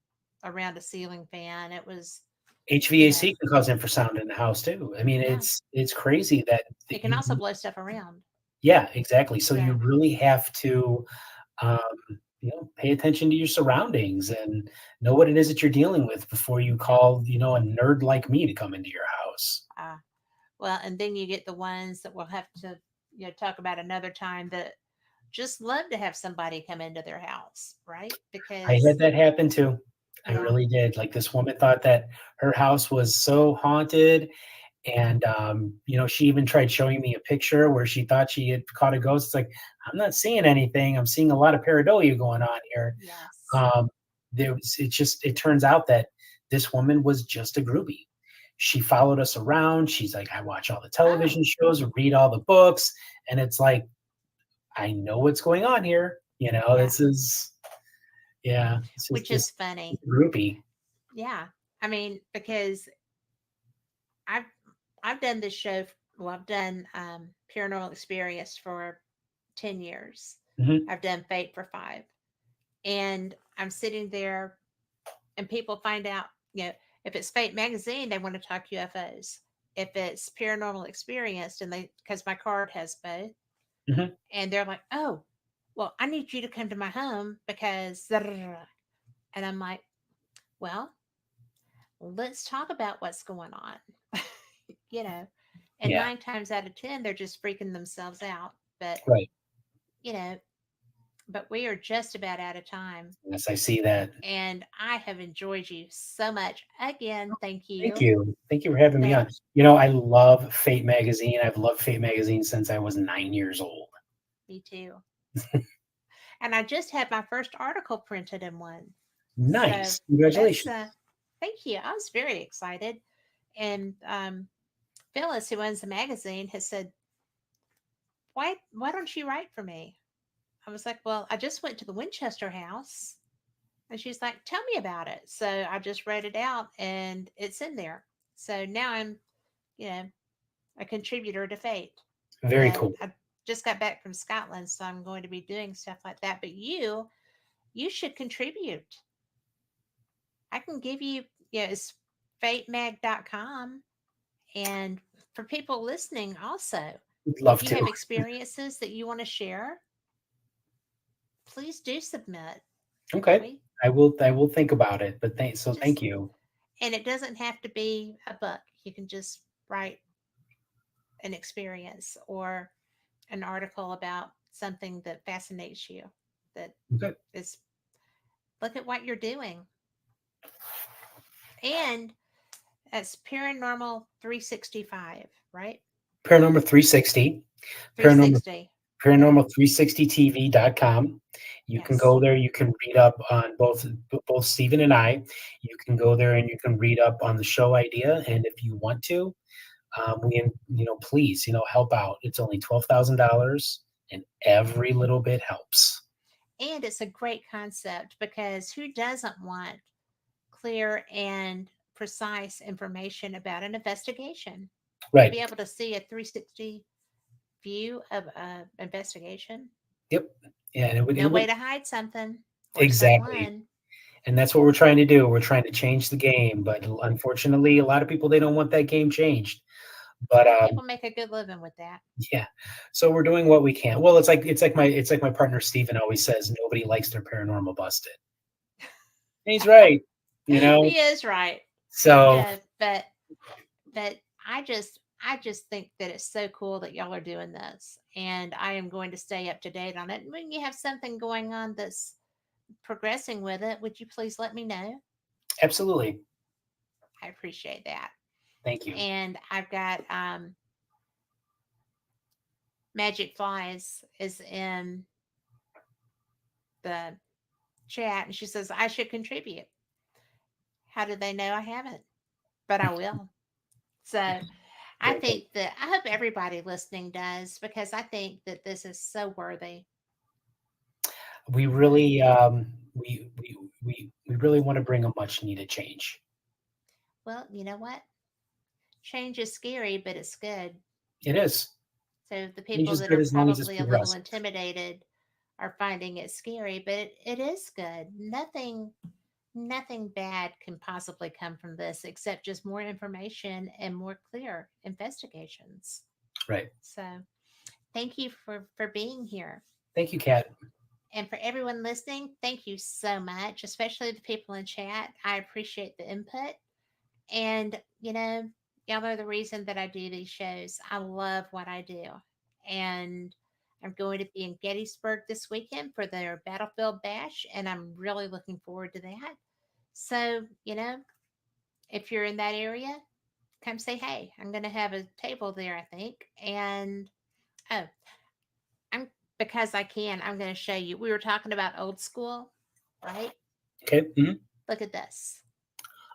around a ceiling fan. It was, you know, HVAC can cause infrasound in the house too. I mean, yeah. it's crazy that It can you. also blow stuff around. Yeah, exactly. So you So really have to, um, pay attention to your surroundings and know what it is that you're dealing with before you call, a nerd like me to come into your house. uh well, and then you get the ones that we'll have to, talk about another time that just love to have somebody come into their house, right? I Because had that happen too. I yeah. really did. Like, this woman thought that her house was so haunted, and she even tried showing me a picture where she thought she had caught a ghost. It's like, I'm not seeing anything. I'm seeing a lot of pareidolia going on here. Yes. Um, it turns out that this woman was just a groupie. She followed us around. She's like, I watch all the Oh, television shows, read all the books, and it's like, I know what's going on here. yeah. This is, yeah, it's just Which this is funny. groupie. Yeah. I mean, because I've I've done this show. Well, I've done Paranormal Experience for 10 years. Hmm. I've done Fate for 5, and I'm sitting there, and people find out, if it's Fate magazine, they want to talk UFOs. If it's Paranormal Experience, and they because my card has both, Hmm. and they're like, oh, well, I need you to come to my home because, and I'm like, well, let's talk about what's going on. you know, and Yeah, 9 times out of 10, they're just freaking themselves out. But, right. you know, but we are just about out of time. Yes, I see that. And I have enjoyed you so much. Again, thank Thank you. you. Thank you for having me But on. I love Fate magazine. I've loved Fate magazine since I was 9 years old. me too. And I just had my first article printed in one. So Nice. that's Congratulations. thank you. I was very excited. And Phyllis, who owns the magazine, has said, why don't you write for me? I was like, well, I just went to the Winchester house. And she's like, tell me about it. So I just read it out and it's in there. So now I'm, you know, a contributor to Fate. Very But cool. I just got back from Scotland, so I'm going to be doing stuff like that. But you should contribute. I can give you, it's fatemag.com. And for people listening, also, Would if love you have to. experiences that you want to share, please do submit. Okay. We I will think about it. But just, thank you. and it doesn't have to be a book. You can just write an experience or an article about something that fascinates you. That Okay. is, look at what you're doing. And that's paranormal 365, right? Paranormal 360. Paranormal 360. Yeah. paranormal360tv.com. You can Yes. go there. You can read up on both Stephen and I. You can go there and you can read up on the show idea. And if you want to, please, help out. It's only $12,000, and every little bit helps. And it's a great concept because who doesn't want clear and precise information about an investigation? To Right. be able to see a 360 view of an investigation, Yep. Yeah. And it no way would to hide something or exactly. someone. And that's what we're trying to do. We're trying to change the game, but unfortunately, a lot of people they don't want that game changed. But Well, people make a good living with that. yeah, so we're doing what we can. Well, it's like my partner Steven always says, nobody likes their paranormal busted. And he's right, you know. He is right. So But I just think that it's so cool that y'all are doing this, and I am going to stay up to date on it. And when you have something going on that's progressing with it, would you please let me know? absolutely, I appreciate that. thank you. And I've got Magic Flies is in the chat, and she says I should contribute. How do they know I haven't? But I will. So I Very cool. think that I hope everybody listening does because I think that this is so worthy. We So, really we really want to bring a much needed change. well, you know what? Change is scary, but it's good. It is. So the Change people is that good are as long as it's probably a little progressive. intimidated are finding it scary, but it is good. Nothing bad can possibly come from this except just more information and more clear investigations. Right. So thank you for being here. Thank you, Kat. And for everyone listening, thank you so much, especially the people in chat. I appreciate the input. And, y'all are the reason that I do these shows. I love what I do. And I'm going to be in Gettysburg this weekend for their Battlefield Bash, and I'm really looking forward to that. So, if you're in that area, come say hey. I'm going to have a table there, I think. And, oh, I'm because I can, I'm going to show you. We were talking about old school, right? Okay. Mhm. Look at this.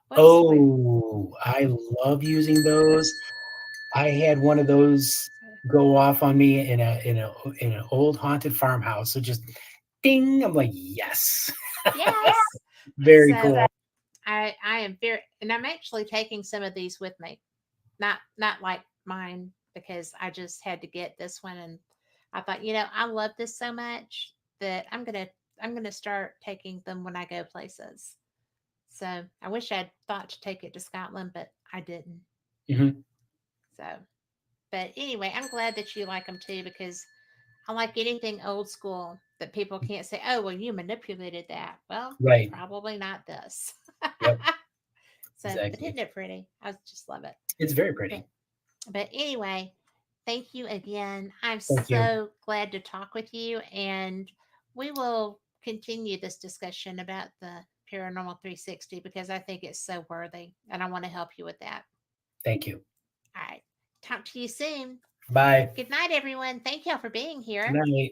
What? Oh, I love using those. I had one of those go off on me in an old haunted farmhouse. So just ding, I'm like, yes. Yes. Very So cool. I am very, and I'm actually taking some of these with me. Not like mine because I just had to get this one, and I thought, I love this so much that I'm gonna start taking them when I go places. So I wish I'd thought to take it to Scotland, but I didn't. Mhm. So, but anyway, I'm glad that you like them too because I like anything old school that people can't say, "Oh, well, you manipulated that." Well, Right. probably not this. Yep. So, but Exactly. isn't it pretty? I just love it. It's very But pretty. but anyway, thank you again. I'm Thank you. so glad to talk with you, and we will continue this discussion about the Paranormal 360 because I think it's so worthy and I want to help you with that. Thank you. All right. Talk to you soon. Bye. Good night, everyone. Thank y'all for being Good here. night.